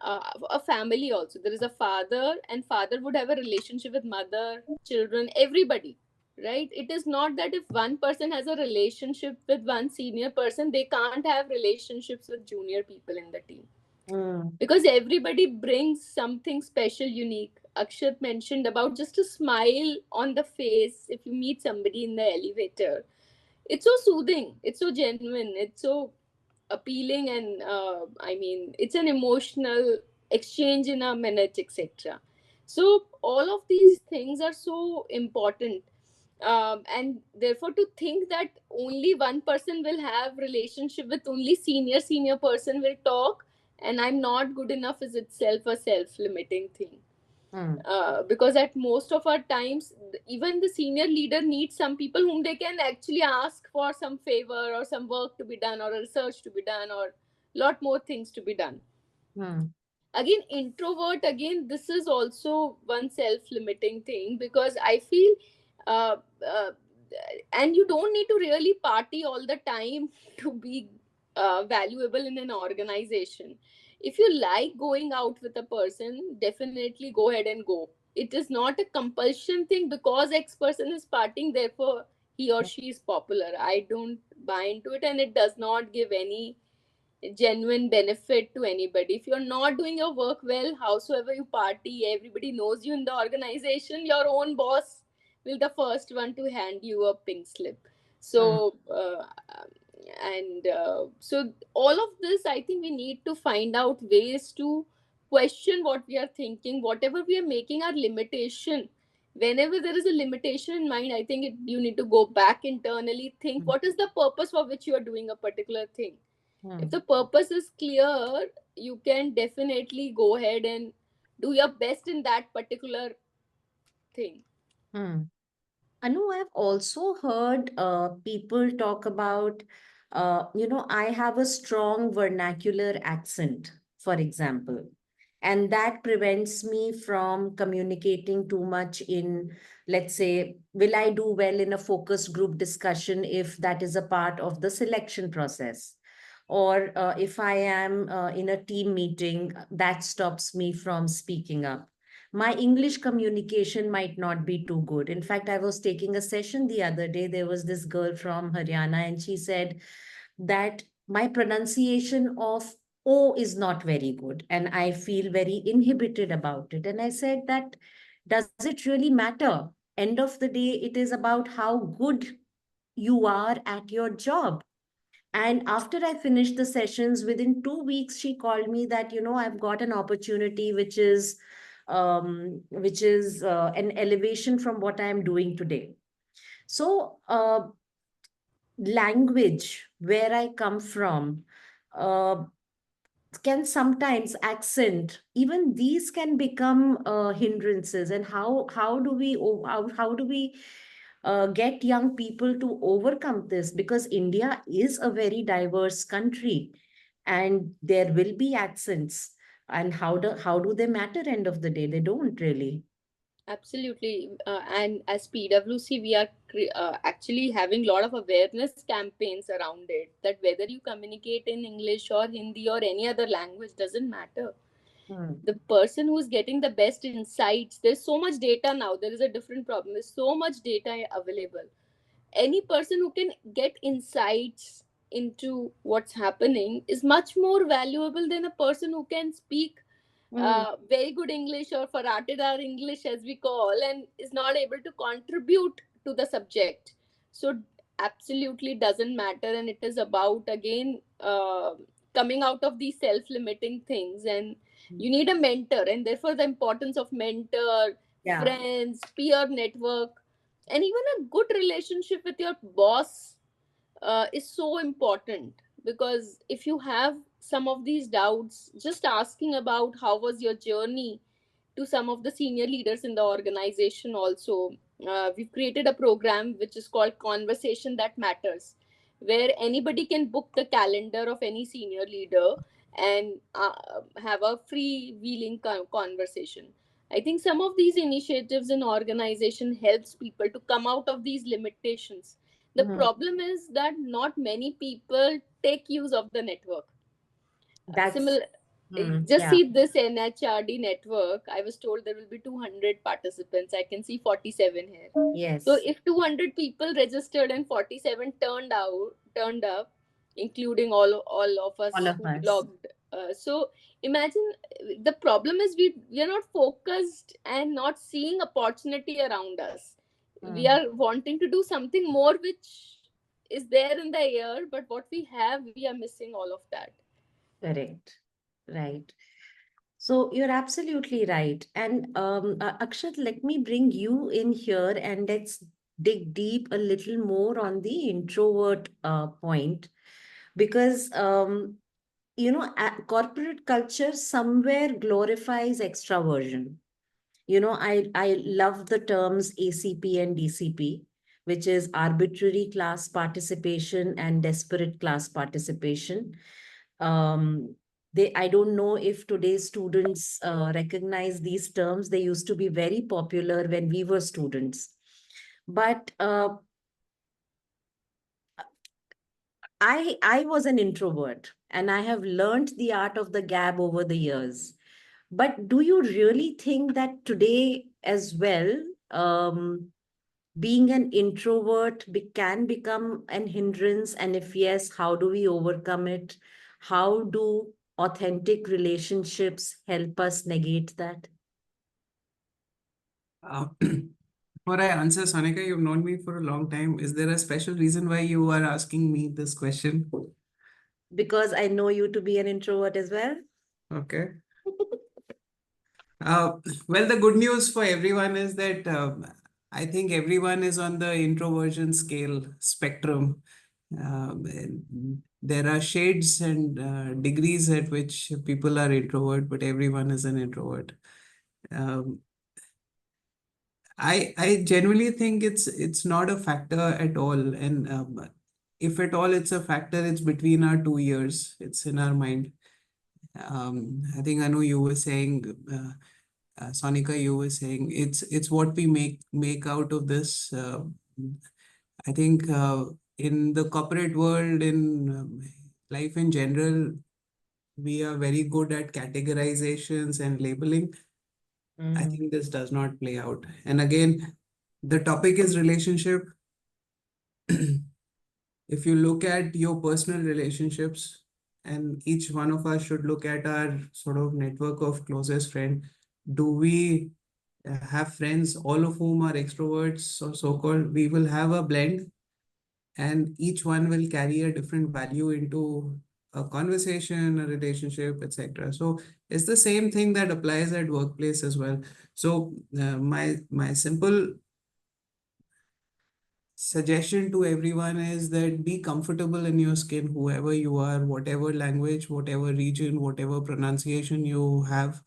a family also there is a father, and father would have a relationship with mother, children, everybody, right? It is not that if one person has a relationship with one senior person, they can't have relationships with junior people in the team, mm, because everybody brings something special, unique. Akshat mentioned about just a smile on the face if you meet somebody in the elevator. It's so soothing, it's so genuine, it's so appealing, and I mean, it's an emotional exchange in a minute, etc. So all of these things are so important, and therefore to think that only one person will have relationship with only senior person will talk and I'm not good enough is itself a self-limiting thing. mm, Because at most of our times, even the senior leader needs some people whom they can actually ask for some favor or some work to be done or a research to be done or lot more things to be done. mm, Again, introvert, again, this is also one self-limiting thing, because I feel uh, uh, and you don't need to really party all the time to be valuable in an organization. If you like going out with a person, definitely go ahead and go. It is not a compulsion thing because X person is partying, therefore he or she is popular. I don't buy into it, and it does not give any genuine benefit to anybody. If you're not doing your work well, howsoever you party, everybody knows you in the organization, your own boss will the first one to hand you a pink slip. mm, So so all of this, I think we need to find out ways to question what we are thinking, whatever we are making our limitation. Whenever there is a limitation in mind, I think you need to go back internally, think mm, what is the purpose for which you are doing a particular thing. If Hmm. the purpose is clear, you can definitely go ahead and do your best in that particular thing. Hmm. Anu, I've also heard people talk about, I have a strong vernacular accent, for example, and that prevents me from communicating too much in, let's say, will I do well in a focus group discussion if that is a part of the selection process? Or if I am in a team meeting, that stops me from speaking up. My English communication might not be too good. In fact, I was taking a session the other day. There was this girl from Haryana, and she said that my pronunciation of O is not very good, and I feel very inhibited about it. And I said that, does it really matter? End of the day, it is about how good you are at your job. And after I finished the sessions, within 2 weeks, she called me that, I've got an opportunity which is an elevation from what I am doing today. So, language, where I come from, uh, can sometimes accent, even these can become hindrances. And how do we get young people to overcome this? Because India is a very diverse country, and there will be accents. And how do they matter? End of the day, they don't really. Absolutely. And as PwC, we are actually having a lot of awareness campaigns around it, that whether you communicate in English or Hindi or any other language doesn't matter. Hmm. The person who's getting the best insights, there's so much data now. There is a different problem. There's so much data available. Any person who can get insights into what's happening is much more valuable than a person who can speak Hmm. very good English, or Faratidar English as we call, and is not able to contribute to the subject. So absolutely doesn't matter, and it is about again coming out of these self-limiting things, and you need a mentor, and therefore the importance of mentor, Yeah. friends, peer network, and even a good relationship with your boss is so important. Because if you have some of these doubts, just asking about how was your journey to some of the senior leaders in the organization also. We've created a program which is called Conversation That Matters, where anybody can book the calendar of any senior leader and have a free-wheeling conversation. I think some of these initiatives in organization helps people to come out of these limitations. The Mhm. problem is that not many people take use of the network. That's, Similar, just yeah. see this NHRD network. I was told there will be 200 participants. I can see 47 here. So Yes. if 200 people registered and 47 turned up, including all of All us of who us. logged. So imagine, the problem is we are not focused and not seeing opportunity around us. We Hmm. are wanting to do something more which is there in the air, but what we have, we are missing all of that. Correct. Right. So you're absolutely right. And Akshat, let me bring you in here and let's dig deep a little more on the introvert point. Because, corporate culture somewhere glorifies extraversion. I love the terms ACP and DCP, which is arbitrary class participation and desperate class participation. I don't know if today's students recognize these terms. They used to be very popular when we were students. But I was an introvert, and I have learned the art of the gab over the years. But do you really think that today as well, being an introvert can become an hindrance? And if yes, how do we overcome it? How do authentic relationships help us negate that? Uh, before I answer, Sanika, you've known me for a long time. Is there a special reason why you are asking me this question? Because I know you to be an introvert as well. Okay. Uh, well, the good news for everyone is that I think everyone is on the introversion scale spectrum. there are shades and degrees at which people are introvert, but everyone is an introvert. Um, I genuinely think it's not a factor at all, and if at all it's a factor, it's between our 2 years. It's in our mind. I think Anu, you were saying, Sonika, you were saying it's what we make out of this. I think in the corporate world, in life in general, we are very good at categorizations and labeling. I think this does not play out. And again, the topic is relationship. If you look at your personal relationships, and each one of us should look at our sort of network of closest friend, do we have friends, all of whom are extroverts or so-called? We will have a blend, and each one will carry a different value into a conversation, a relationship, etc. So it's the same thing that applies at workplace as well. So my simple suggestion to everyone is that be comfortable in your skin, whoever you are, whatever language, whatever region, whatever pronunciation you have,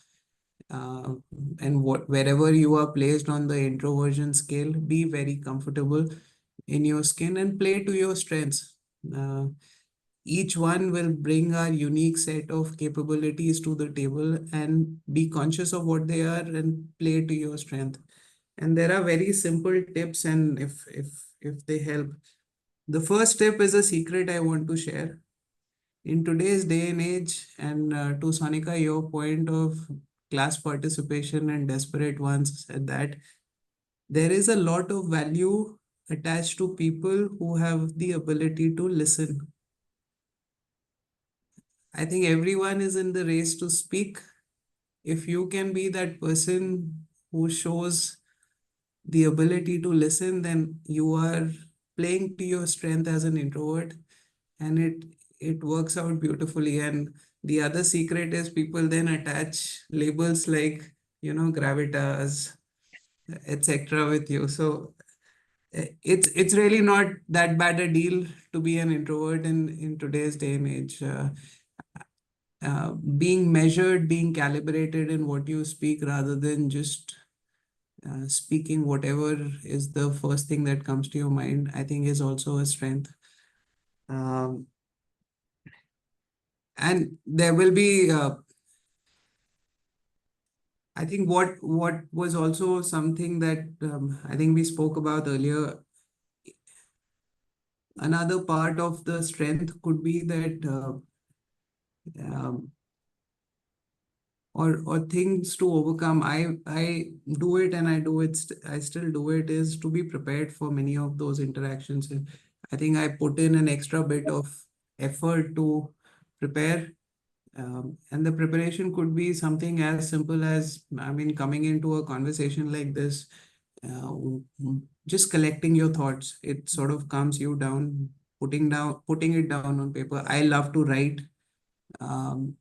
uh, and wherever you are placed on the introversion scale, be very comfortable in your skin and play to your strengths. Uh, each one will bring a unique set of capabilities to the table, and be conscious of what they are and play to your strength. And there are very simple tips, and if they help. The first tip is a secret I want to share. In today's day and age, and to Sonika, your point of class participation and desperate ones at that, there is a lot of value attached to people who have the ability to listen. I think everyone is in the race to speak. If you can be that person who shows the ability to listen, then you are playing to your strength as an introvert, and it works out beautifully. And the other secret is people then attach labels like, gravitas, etc. with you. So it's really not that bad a deal to be an introvert in today's day and age. Being measured, being calibrated in what you speak rather than just speaking whatever is the first thing that comes to your mind, I think is also a strength. Um, and there will be, I think what was also something that I think we spoke about earlier. Another part of the strength could be that um, or things to overcome. I do it, and I do it. I still do it. Is to be prepared for many of those interactions. And I think I put in an extra bit of effort to prepare. And the preparation could be something as simple as, I mean, coming into a conversation like this, just collecting your thoughts. It sort of calms you down, putting it down on paper. I love to write. Um,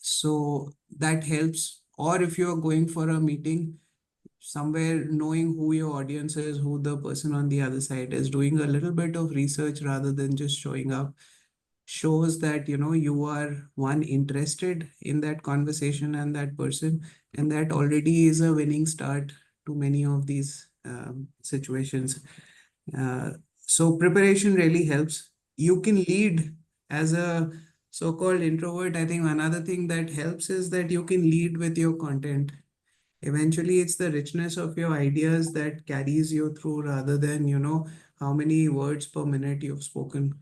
so that helps. Or if you're going for a meeting somewhere, knowing who your audience is, who the person on the other side is, doing a little bit of research rather than just showing up, shows that you are one interested in that conversation and that person, and that already is a winning start to many of these situations. uh, so preparation really helps. You can lead as a so-called introvert. I think another thing that helps is that you can lead with your content. Eventually it's the richness of your ideas that carries you through, rather than how many words per minute you've spoken.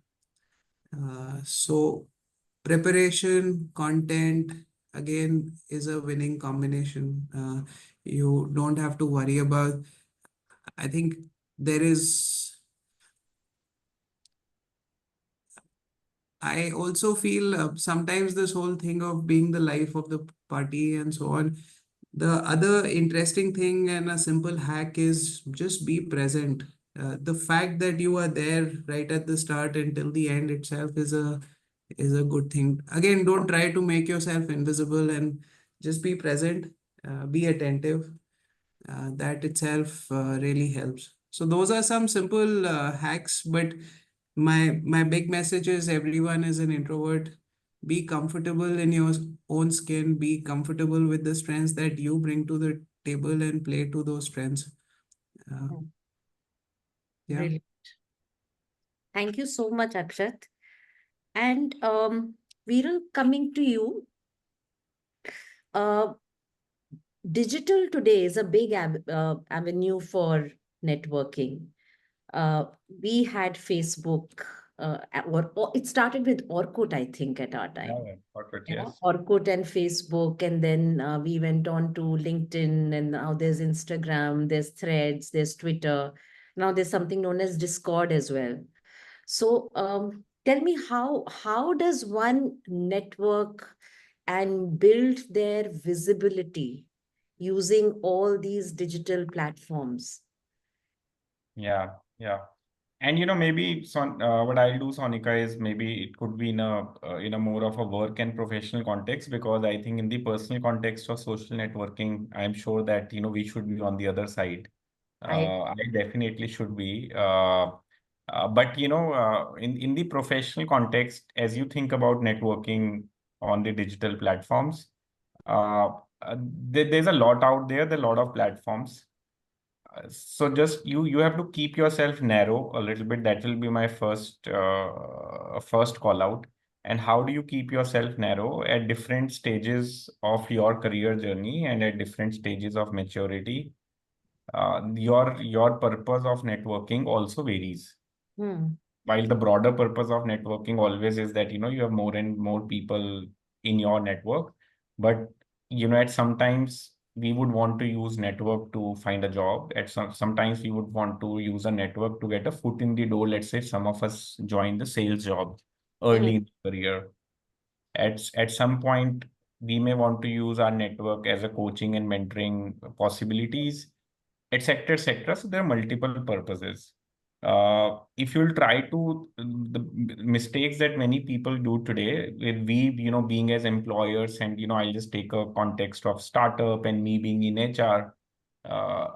So preparation, content, again, is a winning combination. You don't have to worry about, I think there is, I also feel sometimes this whole thing of being the life of the party and so on. The other interesting thing and a simple hack is just be present. The fact that you are there right at the start until the end itself is a good thing. Again, don't try to make yourself invisible, and just be present, be attentive. That itself really helps. So those are some simple hacks, but my big message is everyone is an introvert. Be comfortable in your own skin. Be comfortable with the strengths that you bring to the table and play to those strengths. Uh, Hmm. yeah. Brilliant. Thank you so much, Akshat. And Viral, coming to you, uh, digital today is a big avenue for networking. Uh, we had Facebook, or it started with Orkut, I think, at our Yeah, time. yeah, perfect. Yeah, Yes. Orkut and Facebook, and then we went on to LinkedIn, and now there's Instagram, there's Threads, there's Twitter. Now there's something known as Discord as well. So tell me, how does one network and build their visibility using all these digital platforms? Yeah, yeah. And maybe what I'll do, Sonika, is maybe it could be in a more of a work and professional context, because I think in the personal context of social networking, I'm sure that we should be on the other side. I I definitely should be. But in the professional context, as you think about networking on the digital platforms, uh, there's a lot out there. There are a lot of platforms. So just you have to keep yourself narrow a little bit. That will be my first call out. And how do you keep yourself narrow at different stages of your career journey and at different stages of maturity? Your purpose of networking also varies. Hmm. While the broader purpose of networking always is that you have more and more people in your network, but at sometimes we would want to use network to find a job. Sometimes we would want to use a network to get a foot in the door. Let's say some of us join the sales job Hmm. early in the career. At some point, we may want to use our network as a coaching and mentoring possibilities, etc., etc. So there are multiple purposes. If you'll try to the mistakes that many people do today, with we, being as employers, and I'll just take a context of startup and me being in HR. Uh,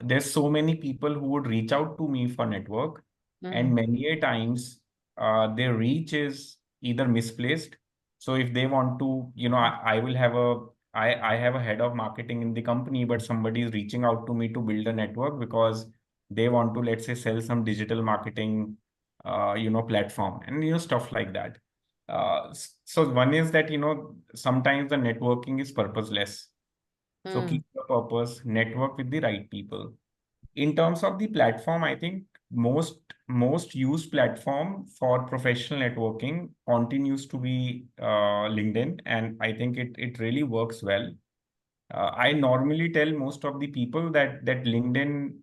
there's so many people who would reach out to me for network, and Hmm. many a times their reach is either misplaced. So if they want to, I will have I have a head of marketing in the company, but somebody is reaching out to me to build a network because they want to, let's say, sell some digital marketing, platform, and stuff like that. So one is that sometimes the networking is purposeless. So Hmm. keep your purpose, network with the right people. In terms of the platform, I think most used platform for professional networking continues to be LinkedIn, and I think it really works well. I normally tell most of the people that LinkedIn,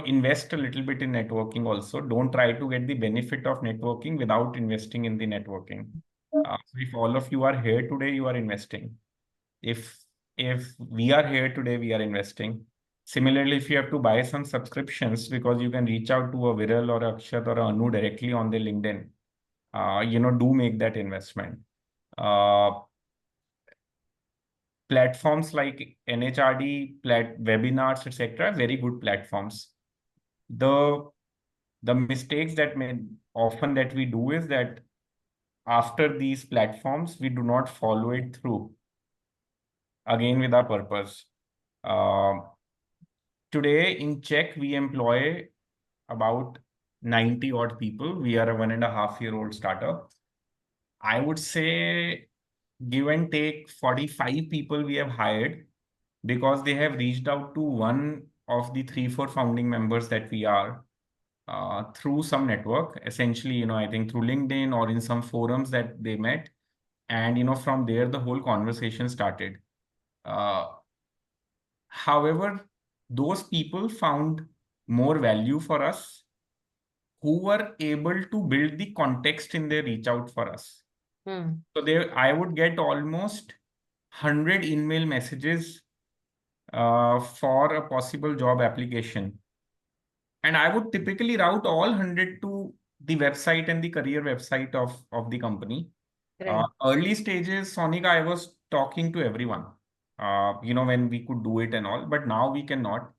invest a little bit in networking also. Don't try to get the benefit of networking without investing in the networking. So if all of you are here today, you are investing. If if we are here today, we are investing. Similarly, if you have to buy some subscriptions because you can reach out to a Viral or a Akshat or a Anu directly on the LinkedIn, do make that investment. Uh, Platforms like NHRD, webinars, etc., very good platforms. The the mistakes that may often that we do is that after these platforms, we do not follow it through again with our purpose. Uh, Today in Czech, we employ about 90 odd people. We are a 1.5-year-old startup. I would say, give and take, 45 people we have hired because they have reached out to one of the 3, 4 founding members that we are through some network. Essentially, I think through LinkedIn or in some forums that they met. And, from there, the whole conversation started. Uh, However, those people found more value for us who were able to build the context in their reach out for us. Hmm. So there, I would get almost 100 email messages for a possible job application. And I would typically route all 100 to the website and the career website of the company. Right. Early stages, Sonika, I was talking to everyone, when we could do it and all, but now we cannot.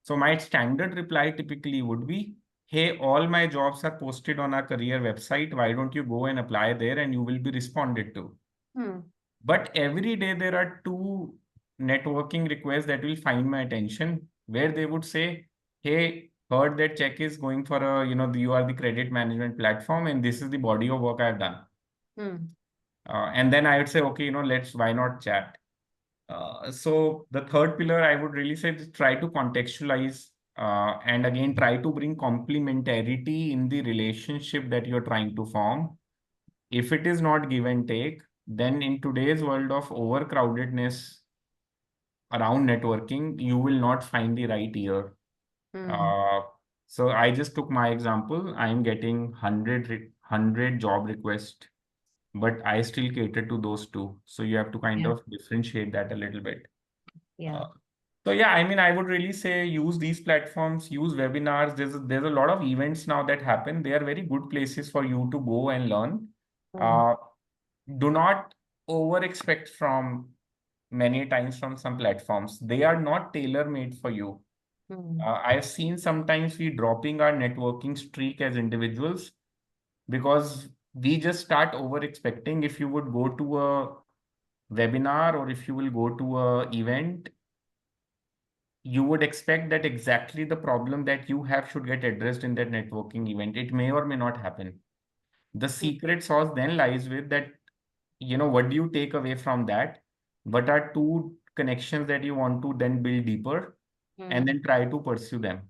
So my standard reply typically would be, hey, all my jobs are posted on our career website. Why don't you go and apply there and you will be responded to? Hmm. But every day there are two networking requests that will find my attention where they would say, hey, heard that check is going for a, you are the credit management platform and this is the body of work I've done. Hmm. And then I would say, okay, why not chat? So the third pillar I would really say is try to contextualize and again try to bring complementarity in the relationship that you're trying to form. If it is not give and take, then in today's world of overcrowdedness around networking, you will not find the right ear. Hmm. Uh, so I just took my example. I am getting 100 job requests, but I still cater to those two. So you have to kind Yeah. of differentiate that a little bit. Yeah. Uh, so yeah, I mean, I would really say use these platforms, use webinars. There's a lot of events now that happen. They are very good places for you to go and learn. Hmm. Uh, do not over expect from many times from some platforms. They are not tailor-made for you. Hmm. I've seen sometimes we dropping our networking streak as individuals because we just start over expecting. If you would go to a webinar or if you will go to a event, you would expect that exactly the problem that you have should get addressed in that networking event. It may or may not happen. The Hmm. secret sauce then lies with that, what do you take away from that? What are two connections that you want to then build deeper and Hmm. then try to pursue them?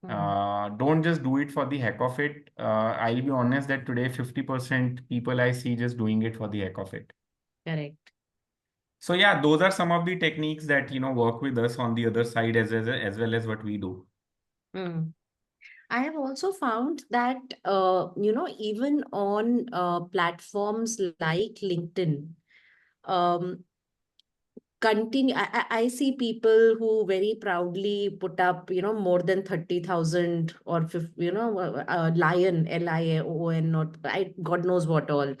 Hmm. Don't just do it for the heck of it. I'll be honest that today 50% people I see just doing it for the heck of it. Correct. So yeah, those are some of the techniques that work with us on the other side as well as what we do. Hmm. I have also found that, even on platforms like LinkedIn, um, I see people who very proudly put up, more than 30,000 or 50, Lion, LIAON, not, God knows what all.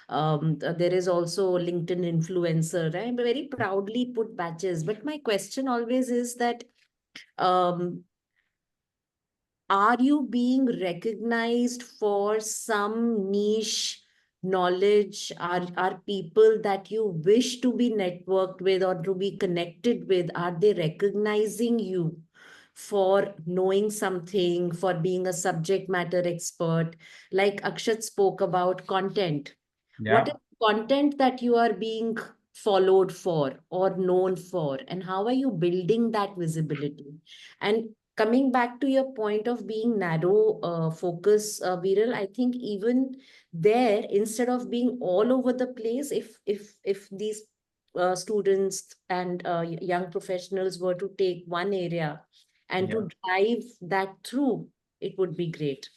There is also LinkedIn influencer, right? Very proudly put batches. But my question always is that, um, are you being recognized for some niche knowledge? Are people that you wish to be networked with or to be connected with, are they recognizing you for knowing something, for being a subject matter expert? Like Akshat spoke about content. What is Yeah. content that you are being followed for or known for, and how are you building that visibility? And coming back to your point of being narrow focus, Viral, I think even there, instead of being all over the place, if these students and young professionals were to take one area and Yeah. to drive that through, it would be great.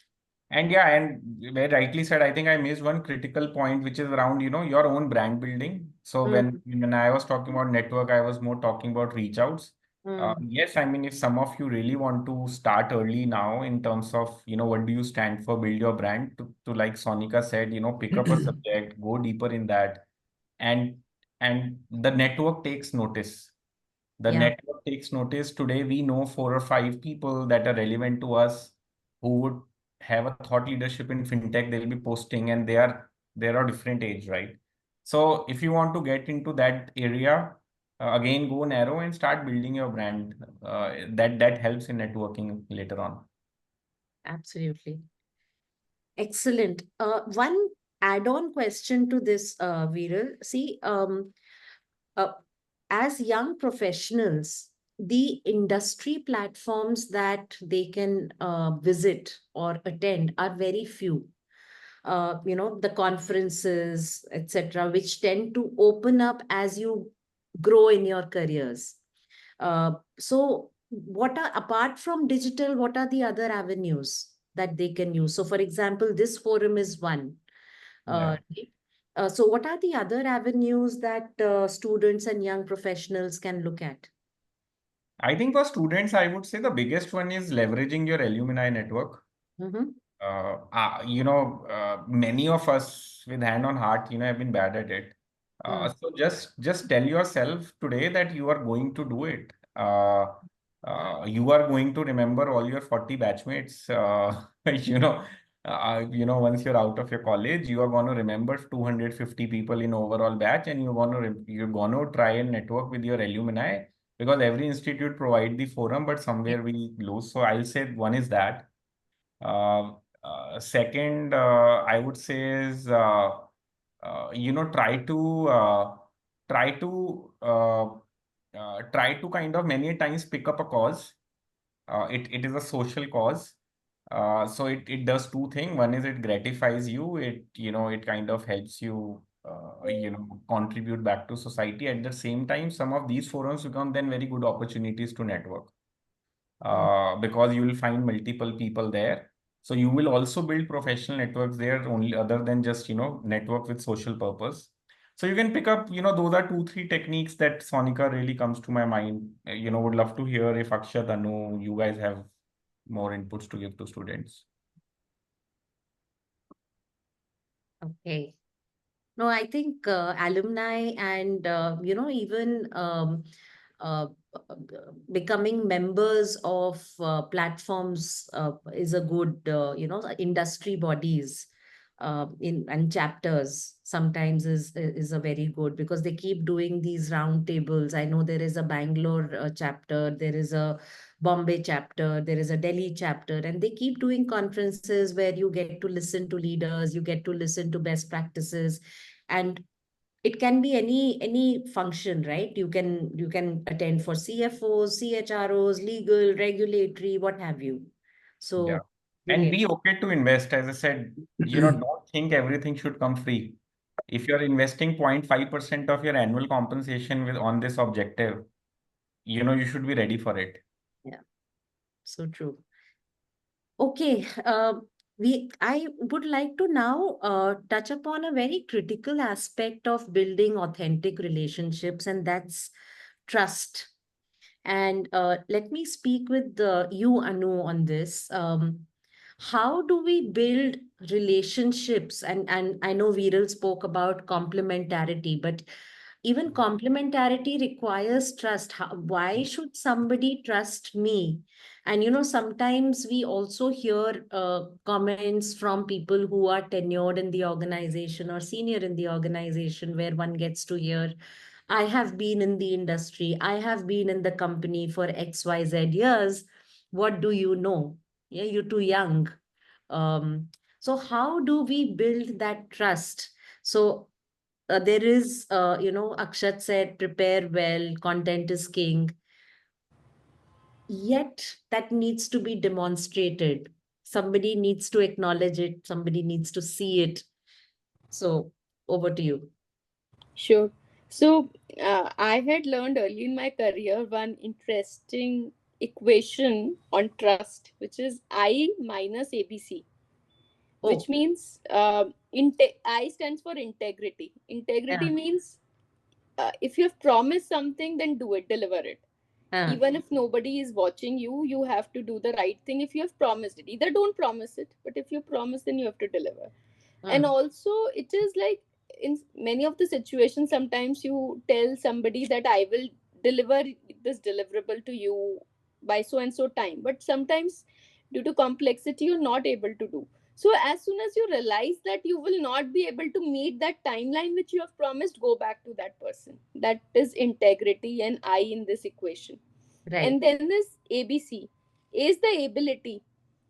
And yeah, and very rightly said, I think I missed one critical point, which is around, your own brand building. So Mm, when I was talking about network, I was more talking about reach outs. mm, Yes, I mean, if some of you really want to start early now in terms of, what do you stand for, build your brand to like Sonika said, pick up a subject, go deeper in that. And and the network takes notice. The yeah, network takes notice. Today, we know 4 or 5 people that are relevant to us who would have a thought leadership in fintech. They'll be posting, and they are different age, right? So if you want to get into that area, again, go narrow and start building your brand. That helps in networking later on. absolutely. Excellent. One add-on question to this, Viral. See, uh, as young professionals, the industry platforms that they can visit or attend are very few. The conferences, etc., which tend to open up as you grow in your careers. So, what are, apart from digital, what are the other avenues that they can use? So, for example, this forum is one. Yeah. Right? So, what are the other avenues that students and young professionals can look at? I think for students, I would say the biggest one is leveraging your alumni network. Mm-hmm. Many of us with hand on heart, have been bad at it. Mm, So just tell yourself today that you are going to do it. You are going to remember all your 40 batchmates. Once you're out of your college, you are going to remember 250 people in overall batch, and you're going to try and network with your alumni, because every institute provide the forum, but somewhere we lose. So I'll say one is that. Uh, Second, I would say is try to uh, try to kind of many times pick up a cause. It is a social cause. So it does two things. One is it gratifies you. It kind of helps you contribute back to society. At the same time, some of these forums become then very good opportunities to network, because you will find multiple people there. So you will also build professional networks there, only other than just, network with social purpose. So you can pick up, those are two, three techniques that Sonika really comes to my mind. Would love to hear if Akshat, Anu, you guys have more inputs to give to students. Okay. No, I think alumni and even uh, becoming members of platforms is a good industry bodies in and chapters sometimes is a very good, because they keep doing these round tables. I know there is a Bangalore chapter, there is a Bombay chapter, there is a Delhi chapter, and they keep doing conferences where you get to listen to leaders, you get to listen to best practices. And it can be any function, right? You can attend for CFOs, CHROs, legal, regulatory, what have you. Yeah. So And brilliant. be okay to invest. As I said, don't think everything should come free. If you're investing 0.5% of your annual compensation on this objective, you should be ready for it. Yeah, so true. Okay, I would like to now touch upon a very critical aspect of building authentic relationships, and that's trust. And let me speak with you, Anu, on this. How do we build relationships? And I know Viral spoke about complementarity, but even complementarity requires trust. Why should somebody trust me? And sometimes we also hear comments from people who are tenured in the organization or senior in the organization, where one gets to hear, I have been in the industry, I have been in the company for XYZ years. What do you know? Yeah, you're too young. Um, so how do we build that trust? So there is, Akshat said, prepare well, content is king. Yet that needs to be demonstrated. Somebody needs to acknowledge it, somebody needs to see it. So over to you. Sure. So, I had learned early in my career one interesting equation on trust, which is I minus ABC, which Oh, means I stands for integrity. Integrity yeah. means if you have promised something, then do it, deliver it. Uh, Even if nobody is watching you, you have to do the right thing if you have promised it. Either don't promise it, but if you promise, then you have to deliver. And uh, also, it is like in many of the situations, sometimes you tell somebody that I will deliver this deliverable to you by so and so time, but sometimes due to complexity, you're not able to do. So as soon as you realize that you will not be able to meet that timeline which you have promised, go back to that person. That is integrity and I in this equation. right. And then this ABC. A is the ability,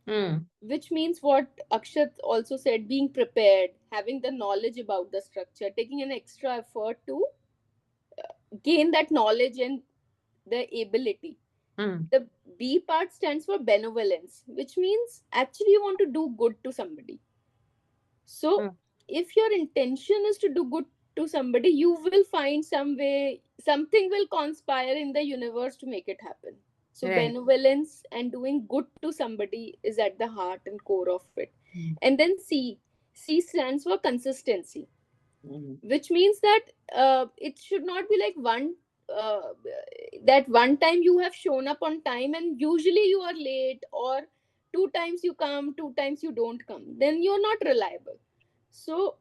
Mm, which means what Akshat also said, being prepared, having the knowledge about the structure, taking an extra effort to gain that knowledge and the ability. mm, The B part stands for benevolence, which means actually you want to do good to somebody. So, mm, if your intention is to do good to somebody, you will find some way, something will conspire in the universe to make it happen. So, right. benevolence and doing good to somebody is at the heart and core of it. Mm, And then C stands for consistency, mm, which means that it should not be like uh, that one time you have shown up on time and usually you are late, or two times you come, two times you don't come, then you're not reliable. So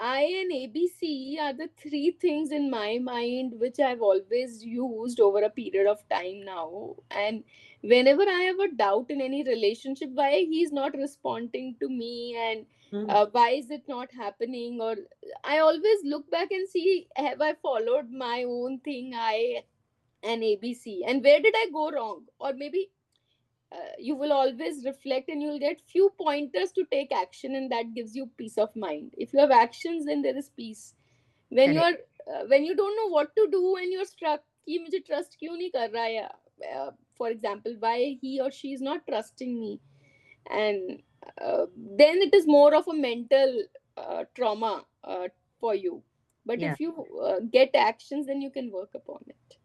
I and ABC are the three things in my mind which I've always used over a period of time now. And whenever I have a doubt in any relationship, why he's not responding to me, and Mm. why is it not happening, or I always look back and see, have I followed my own thing, I and ABC, and where did I go wrong? Or maybe you will always reflect and you'll get few pointers to take action, and that gives you peace of mind. If you have actions, then there is peace. When you Correct. are when you don't know what to do and you're stuck कि मुझे trust क्यों नहीं कर रहा है, for example, why he or she is not trusting me, and then it is more of a mental trauma for you. But Yeah. if you get actions, then you can work upon it.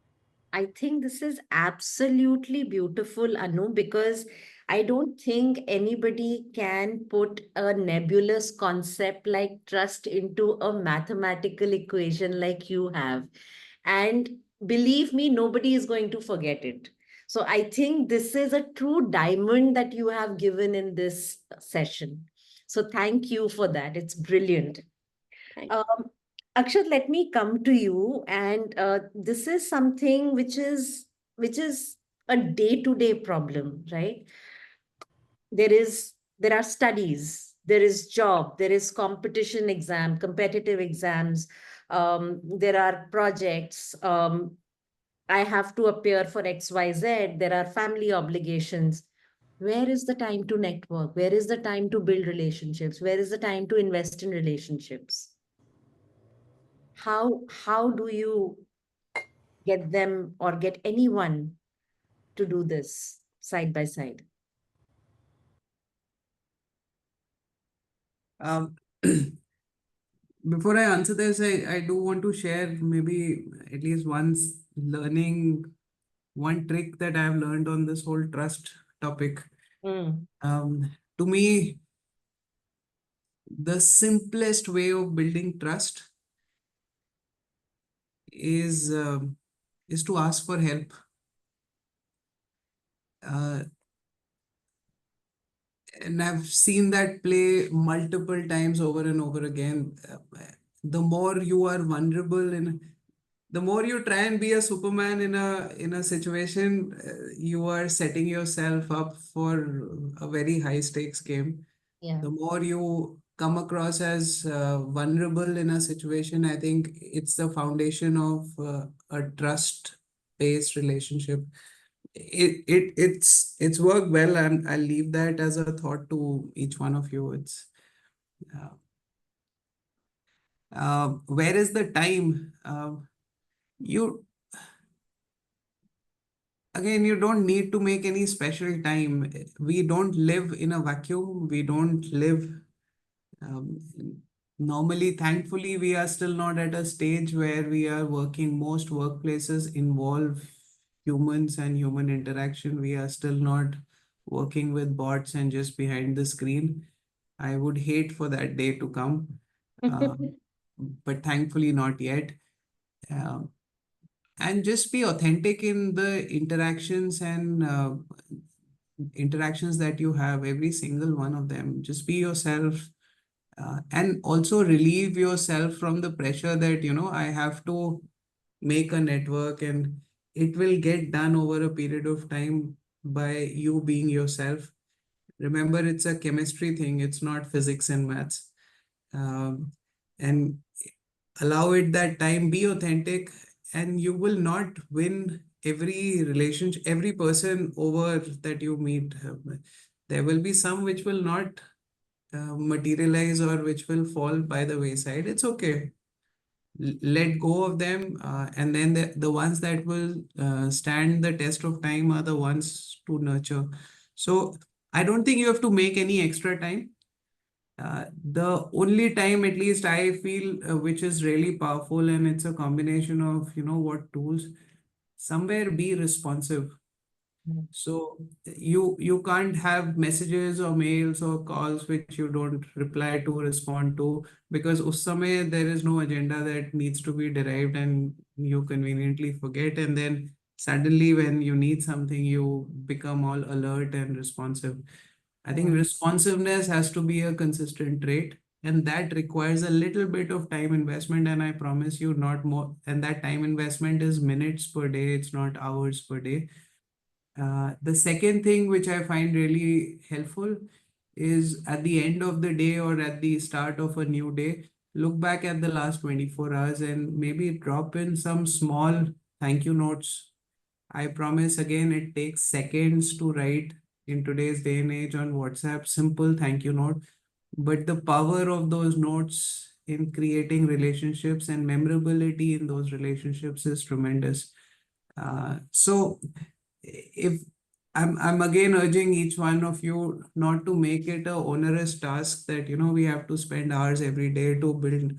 I think this is absolutely beautiful, Anu, because I don't think anybody can put a nebulous concept like trust into a mathematical equation like you have. And believe me, nobody is going to forget it. So I think this is a true diamond that you have given in this session. So thank you for that. It's brilliant. Thank Um, Akshat, let me come to you, and this is something which is a day-to-day problem, right? There are studies, there is job, there is competition exam, competitive exams, there are projects. I have to appear for XYZ. There are family obligations. Where is the time to network? Where is the time to build relationships? Where is the time to invest in relationships? How do you get them or get anyone to do this side by side? Um, before I answer this, I do want to share maybe at least once learning one trick that I've learned on this whole trust topic. Mm. To me, the simplest way of building trust is is to ask for help. Uh, and I've seen that play multiple times over and over again. The more you are vulnerable and the more you try and be a Superman in a situation, you are setting yourself up for a very high stakes game. Yeah. The more you come across as vulnerable in a situation, I think it's the foundation of a trust-based relationship. It's worked well, and I'll leave that as a thought to each one of you. It's uh, where is the time? You Again, you don't need to make any special time. We don't live in a vacuum. We don't live um, normally. Thankfully, we are still not at a stage where we are working. Most workplaces involve humans and human interaction. We are still not working with bots and just behind the screen. I would hate for that day to come, um, but thankfully not yet. Um, and just be authentic in the interactions and interactions that you have, every single one of them. Just be yourself, and also relieve yourself from the pressure that, I have to make a network, and it will get done over a period of time by you being yourself. Remember, it's a chemistry thing, it's not physics and maths. Um, and allow it that time, be authentic, and you will not win every relationship, every person over that you meet. There will be some which will not materialize or which will fall by the wayside. It's okay. Let go of them, and then the ones that will stand the test of time are the ones to nurture. So I don't think you have to make any extra time. The only time, at least I feel, which is really powerful, and it's a combination of, what tools, somewhere be responsive. Mm. So you can't have messages or mails or calls which you don't reply to, respond to, because us samay there is no agenda that needs to be derived, and you conveniently forget, and then suddenly when you need something, you become all alert and responsive. I think Mm. responsiveness has to be a consistent trait. and that requires a little bit of time investment, and I promise you not more, and that time investment is minutes per day, it's not hours per day. The second thing which I find really helpful is at the end of the day or at the start of a new day, look back at the last 24 hours and maybe drop in some small thank you notes. I promise again, it takes seconds to write in today's day and age on WhatsApp, simple thank you note. But the power of those notes in creating relationships and memorability in those relationships is tremendous. So if I'm again urging each one of you not to make it a onerous task that we have to spend hours every day to build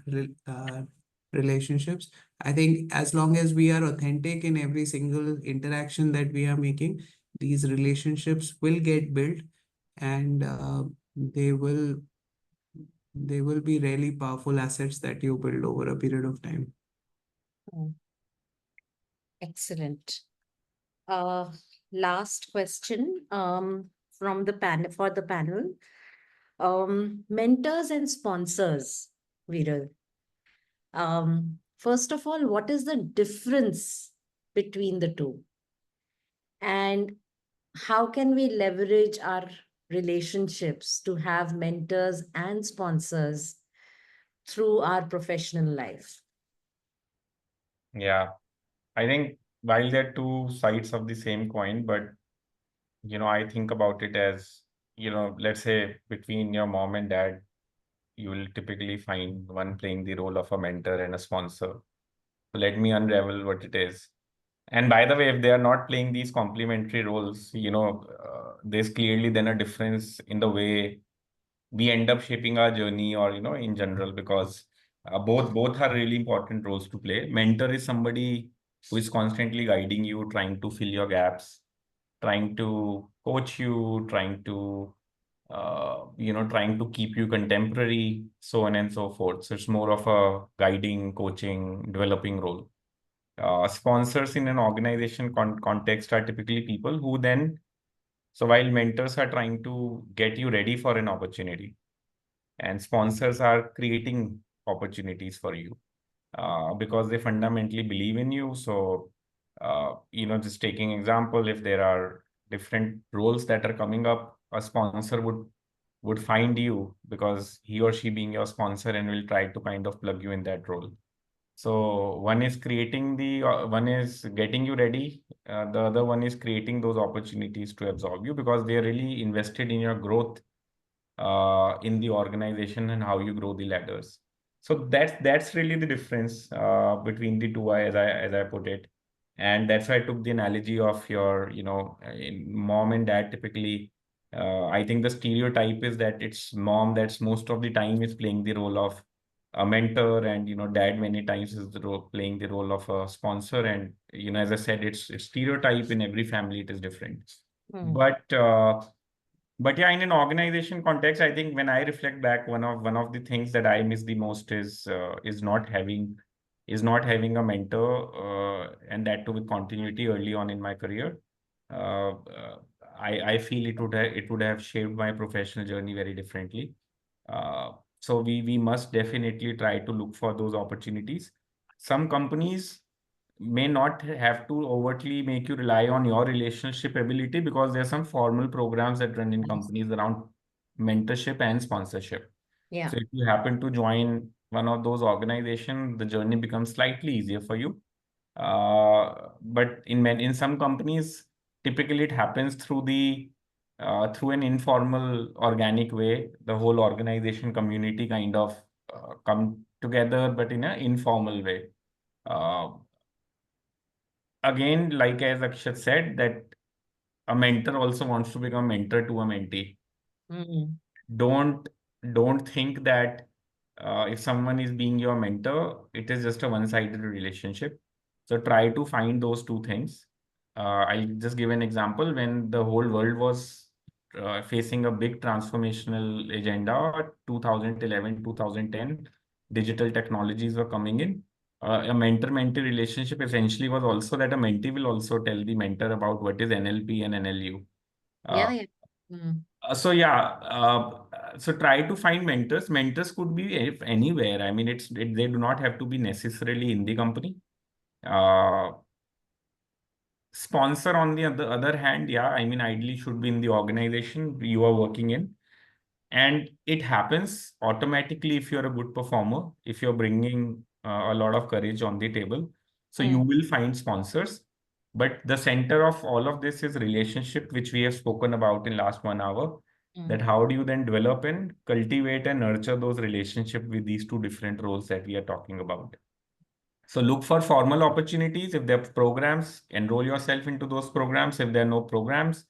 relationships. I think as long as we are authentic in every single interaction that we are making, these relationships will get built, and they will they will be really powerful assets that you build over a period of time. Mm. Excellent. Last question from the panel for the panel. Mentors and sponsors, Viral. First of all, what is the difference between the two? And how can we leverage our relationships to have mentors and sponsors through our professional life? Yeah, I think while they're two sides of the same coin, but I think about it as, let's say between your mom and dad, you will typically find one playing the role of a mentor and a sponsor. So let me unravel what it is. And by the way, if they are not playing these complementary roles, there's clearly then a difference in the way we end up shaping our journey, or in general, because both are really important roles to play. Mentor is somebody who is constantly guiding you, trying to fill your gaps, trying to coach you, trying to keep you contemporary, so on and so forth. So it's more of a guiding, coaching, developing role. Sponsors in an organization context are typically people who then, so while mentors are trying to get you ready for an opportunity, and sponsors are creating opportunities for you because they fundamentally believe in you. So, just taking example, if there are different roles that are coming up, a sponsor would find you because he or she being your sponsor and will try to kind of plug you in that role. So one is getting you ready. The other one is creating those opportunities to absorb you because they are really invested in your growth in the organization and how you grow the ladders. So that's really the difference between the two, as I put it. And that's why I took the analogy of your, mom and dad typically. I think the stereotype is that it's mom that's most of the time is playing the role of a mentor, and dad many times is playing the role of a sponsor. And as I said, it's stereotype in every family, it is different. Hmm. But yeah, in an organization context, I think when I reflect back, one of the things that I miss the most is not having a mentor, and that too with continuity early on in my career. Uh, uh, I feel it would have shaped my professional journey very differently. So we must definitely try to look for those opportunities. Some companies may not have to overtly make you rely on your relationship ability because there are some formal programs that run in Yes. companies around mentorship and sponsorship. Yeah. So if you happen to join one of those organizations, the journey becomes slightly easier for you. But in some companies, typically it happens through an informal, organic way. The whole organization community kind of come together, but in an informal way. Uh, Again, like as Akshat said, that a mentor also wants to become a mentor to a mentee. Mm. Don't don't think that if someone is being your mentor, it is just a one-sided relationship. So try to find those two things. I'll just give an example. When the whole world was facing a big transformational agenda, 2011, 2010, digital technologies were coming in. A mentor-mentee relationship essentially was also that a mentee will also tell the mentor about what is NLP and NLU. Yeah, Uh, yeah. So yeah, so try to find mentors. Mentors could be anywhere. I mean, they do not have to be necessarily in the company. Uh, Sponsor on the other hand, yeah, I mean, ideally should be in the organization you are working in. And it happens automatically if you're a good performer, if you're bringing a lot of courage on the table. So you will find sponsors. But the center of all of this is relationship, which we have spoken about in last 1 hour. That how do you then develop and cultivate and nurture those relationships with these two different roles that we are talking about. So look for formal opportunities. If there are programs, enroll yourself into those programs. If there are no programs,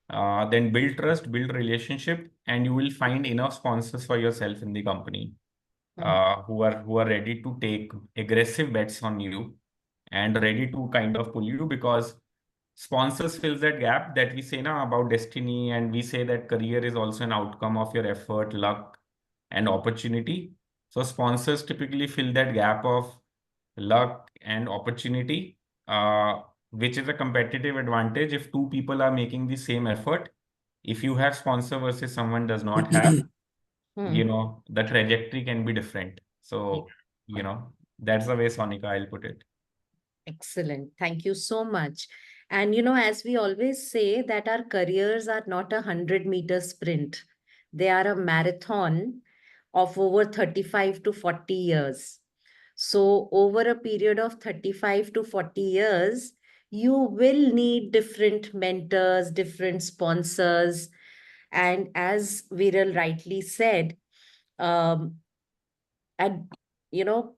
then build trust, build relationship, and you will find enough sponsors for yourself in the company who are ready to take aggressive bets on you and ready to kind of pull you, because sponsors fills that gap that we say now about destiny, and we say that career is also an outcome of your effort, luck, and opportunity. So sponsors typically fill that gap of luck and opportunity, which is a competitive advantage if two people are making the same effort. If you have sponsor versus someone does not have, the trajectory can be different. So, that's the way, Sonika, I'll put it. Excellent. Thank you so much. And as we always say, that our careers are not a 100-meter sprint. They are a marathon of over 35 to 40 years. So over a period of 35 to 40 years, you will need different mentors, different sponsors. And as Viral rightly said, and you know,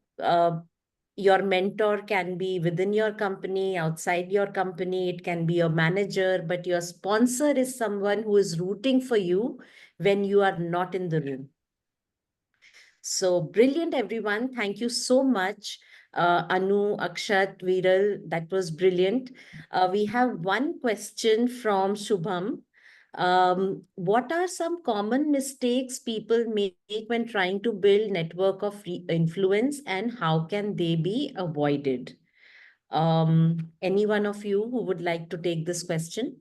your mentor can be within your company, outside your company, it can be your manager, but your sponsor is someone who is rooting for you when you are not in the room. So brilliant, everyone. Thank you so much, Anu, Akshat, Viral. That was brilliant. We have one question from Shubham. What are some common mistakes people make when trying to build network of influence, and how can they be avoided? Any one of you who would like to take this question?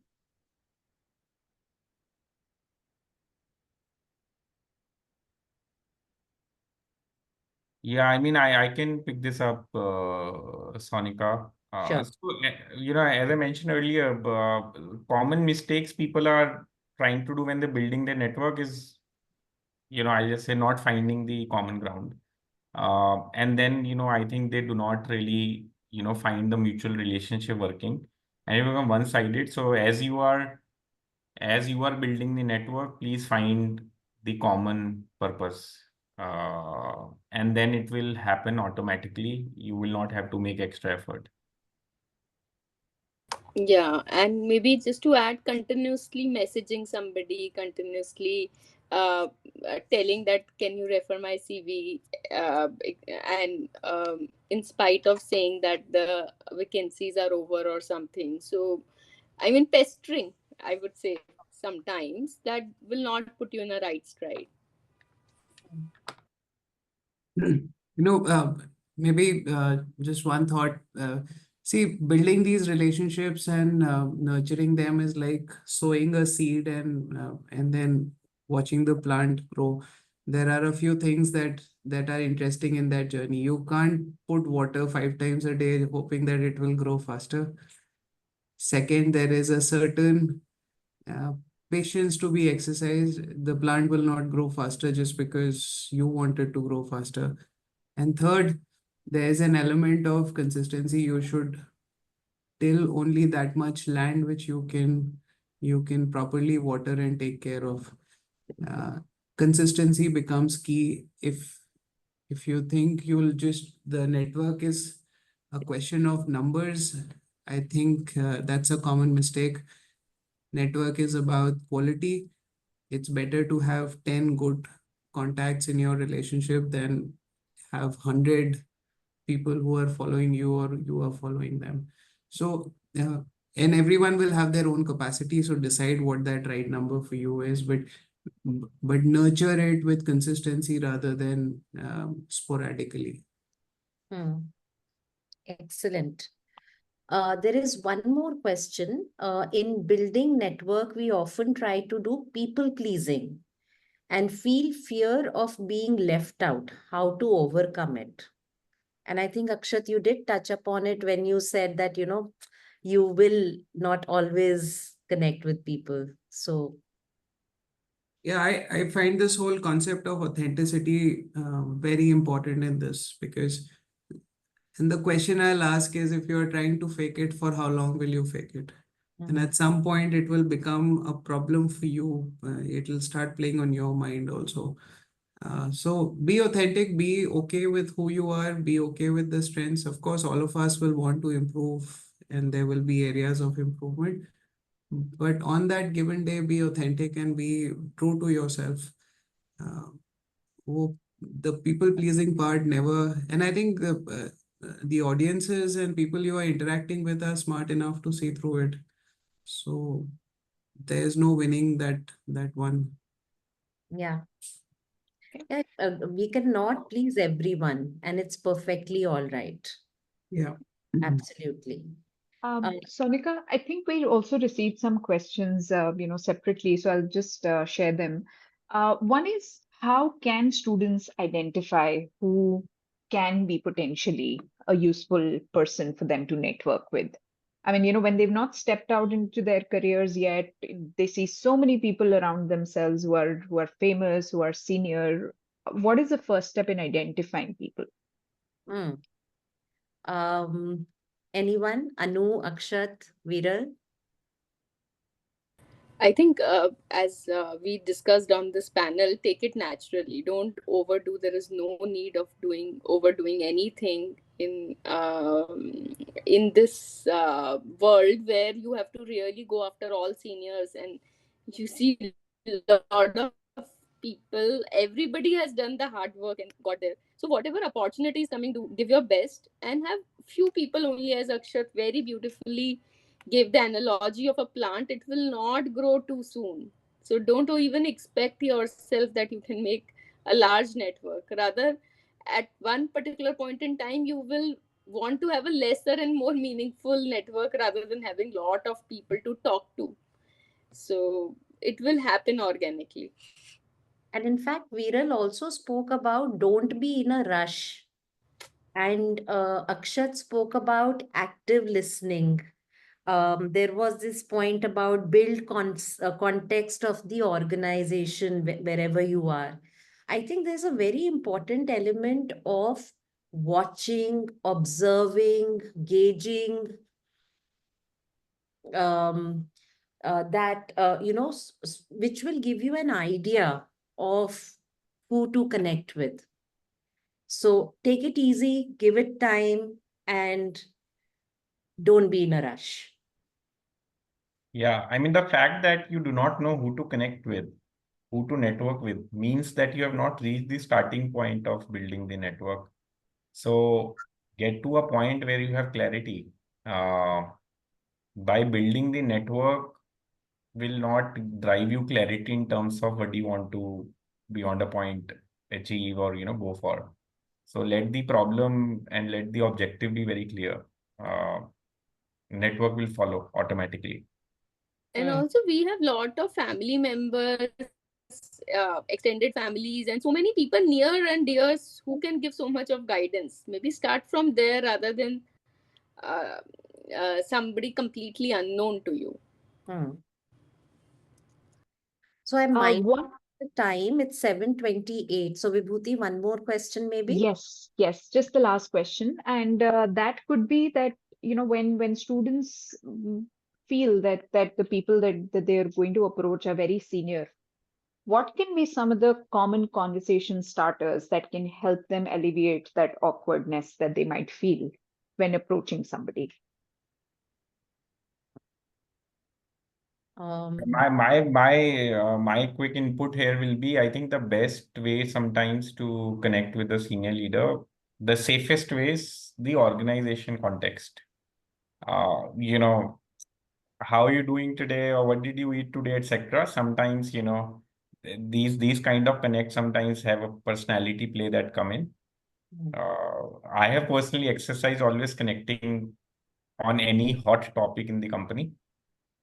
Yeah, I mean, I can pick this up, Sonika. Sure. So, as I mentioned earlier, common mistakes people are trying to do when they're building their network is, I just say not finding the common ground. And then, I think they do not really, find the mutual relationship working, and it become one-sided. So as you are building the network, please find the common purpose. And then it will happen automatically. You will not have to make extra effort. Yeah, and maybe just to add, continuously messaging somebody, continuously telling that, can you refer my CV? And in spite of saying that the vacancies are over or something. So, I mean, pestering, I would say sometimes, that will not put you in a right stride. Maybe just one thought. See, building these relationships and nurturing them is like sowing a seed and then watching the plant grow. There are a few things that are interesting in that journey. You can't put water 5 times a day hoping that it will grow faster. Second, there is a certain uh, patience to be exercised. The plant will not grow faster just because you want it to grow faster. And third, there is an element of consistency. You should till only that much land which you can properly water and take care of. Uh, Consistency becomes key. If you think you'll just the network is a question of numbers, I think that's a common mistake. Network is about quality. It's better to have 10 good contacts in your relationship than have 100 people who are following you or you are following them. So, and everyone will have their own capacity. So decide what that right number for you is, but nurture it with consistency rather than sporadically. Excellent. There is one more question. In building network, we often try to do people pleasing and feel fear of being left out. How to overcome it? And I think, Akshat, you did touch upon it when you said that, you will not always connect with people. So, Yeah, I find this whole concept of authenticity very important in this, because and the question I'll ask is, if you're trying to fake it, for how long will you fake it? And mhm. at some point, it will become a problem for you. It'll start playing on your mind also. So be authentic, be okay with who you are, be okay with the strengths. Of course, all of us will want to improve, and there will be areas of improvement. But on that given day, be authentic and be true to yourself. Uh, the people pleasing part never, and I think the audiences and people you are interacting with are smart enough to see through it. So there's no winning that one. Yeah. Yeah, we cannot please everyone, and it's perfectly all right. Yeah. Absolutely. Sonika, I think we also received some questions, separately, so I'll just share them. One is, how can students identify who can be potentially a useful person for them to network with? I mean, when they've not stepped out into their careers yet, they see so many people around themselves who are famous, who are senior. What is the first step in identifying people? Mm. Um, Anyone? Anu, Akshat, Viral? I think, as we discussed on this panel, take it naturally. Don't overdo. There is no need of overdoing anything in this world where you have to really go after all seniors, and you see a lot of people. Everybody has done the hard work and got there. So whatever opportunity is coming, do give your best and have few people only, as Akshat very beautifully gave the analogy of a plant. It will not grow too soon, so don't even expect yourself that you can make a large network. Rather, at one particular point in time, you will want to have a lesser and more meaningful network rather than having lot of people to talk to. So it will happen organically. And in fact, Viral also spoke about don't be in a rush. And Akshat spoke about active listening. There was this point about build context of the organization wherever you are. I think there's a very important element of watching, observing, gauging, um, that which will give you an idea of who to connect with. So take it easy, give it time, and don't be in a rush. Yeah, I mean, the fact that you do not know who to connect with, who to network with, means that you have not reached the starting point of building the network. So get to a point where you have clarity. Uh, by building the network will not drive you clarity in terms of what you want to beyond a point achieve or go for. So let the problem and let the objective be very clear. Uh, Network will follow automatically. And also, we have lot of family members, extended families, and so many people near and dears who can give so much of guidance. Maybe start from there rather than uh, somebody completely unknown to you. Hmm. So I'm mindful One of the time. It's 7:28. So Vibhuti, one more question maybe? Yes, yes, just the last question. And that could be that, when students feel that the people that they are going to approach are very senior, what can be some of the common conversation starters that can help them alleviate that awkwardness that they might feel when approaching somebody? Um, My quick input here will be, I think the best way sometimes to connect with the senior leader, the safest way is the organization context. You know, how are you doing today, or what did you eat today, etc. Sometimes, these kind of connects sometimes have a personality play that come in. I have personally exercised always connecting on any hot topic in the company,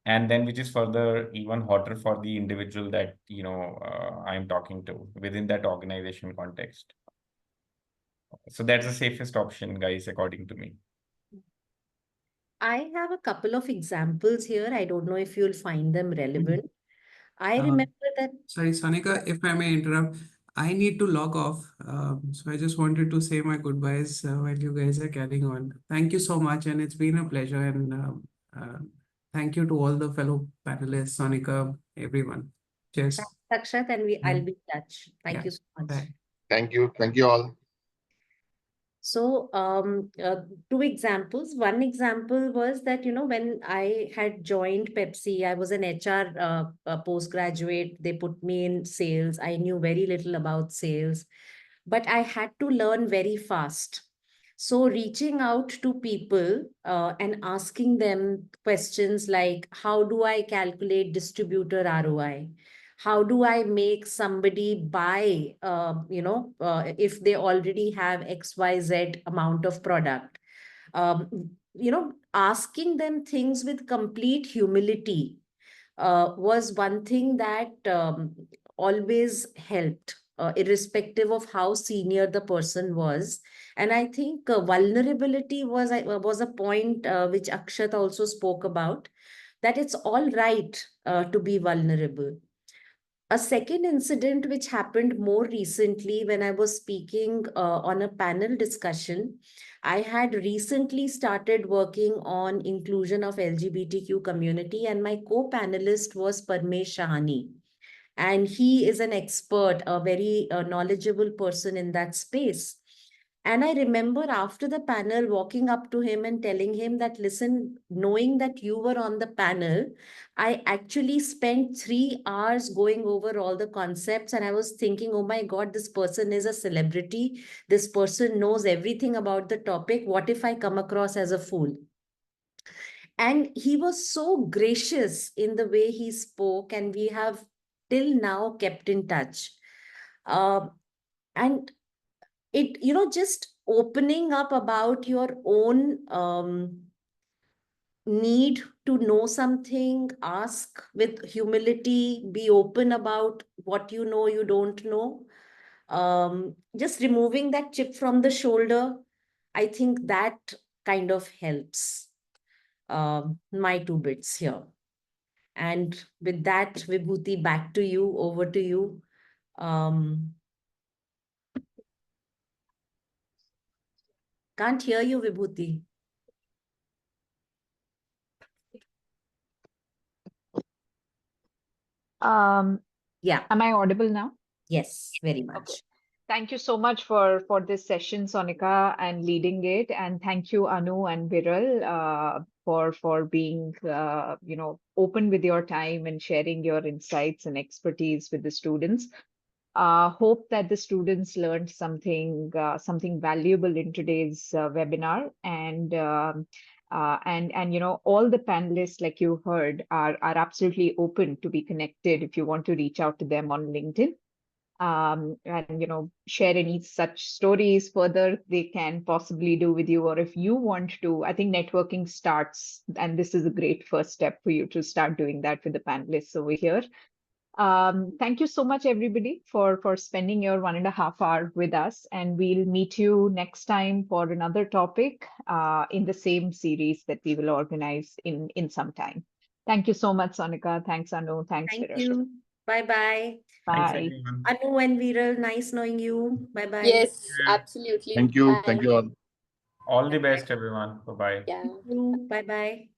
and then which is further even hotter for the individual that I'm talking to within that organization context. So that's the safest option, guys, according to me. I have a couple of examples here. I don't know if you'll find them relevant. I Uh, remember that. Sorry, Sonika, if I may interrupt, I need to log off. So I just wanted to say my goodbyes while you guys are carrying on. Thank you so much, and it's been a pleasure. And thank you to all the fellow panelists, Sonika, everyone. Cheers. Thanks, Akshat, and I'll be in touch. Thank Yeah. you so much. Bye. Thank you. Thank you all. So, two examples. One example was that, when I had joined Pepsi, I was an HR postgraduate. They put me in sales. I knew very little about sales, but I had to learn very fast. So, reaching out to people and asking them questions like, how do I calculate distributor ROI? How do I make somebody buy, if they already have XYZ amount of product? Asking them things with complete humility was one thing that always helped, irrespective of how senior the person was. And I think vulnerability was a point which Akshat also spoke about, that it's all right to be vulnerable. A second incident which happened more recently when I was speaking on a panel discussion, I had recently started working on inclusion of LGBTQ community, and my co-panelist was Parmesh Shahani. And he is an expert, a very knowledgeable person in that space. And I remember after the panel walking up to him and telling him that, listen, knowing that you were on the panel, I actually spent 3 hours going over all the concepts. And I was thinking, oh my God, this person is a celebrity. This person knows everything about the topic. What if I come across as a fool? And he was so gracious in the way he spoke, and we have till now kept in touch. And it, just opening up about your own need to know something, ask with humility, be open about what you don't know. Just removing that chip from the shoulder, I think that kind of helps. My 2 bits here. And with that, Vibhuti, back to you, over to you. Can't hear you, Vibhuti. Yeah, Am I audible now? yes, very Okay. much. Thank you so much for this session, Sonika, and leading it. And thank you, Anu and Viral, for being open with your time and sharing your insights and expertise with the students. Hope that the students learned something valuable in today's webinar, and all the panelists, like you heard, are absolutely open to be connected if you want to reach out to them on LinkedIn. And share any such stories further they can possibly do with you, or if you want to. I think networking starts, and this is a great first step for you to start doing that with the panelists over here. Thank you so much, everybody, for spending your 1.5 hours with us, and we'll meet you next time for another topic in the same series that we will organize in some time. Thank you so much, Sonika. Thanks, Anu. Thanks, Thank Viral. you. Bye-bye. Thanks, Bye. everyone. Anu and Viral, nice knowing you. Bye-bye. Yes, Yeah. absolutely. Thank you. Bye. Thank you all. All the best, everyone. Bye-bye. Yeah. Bye-bye.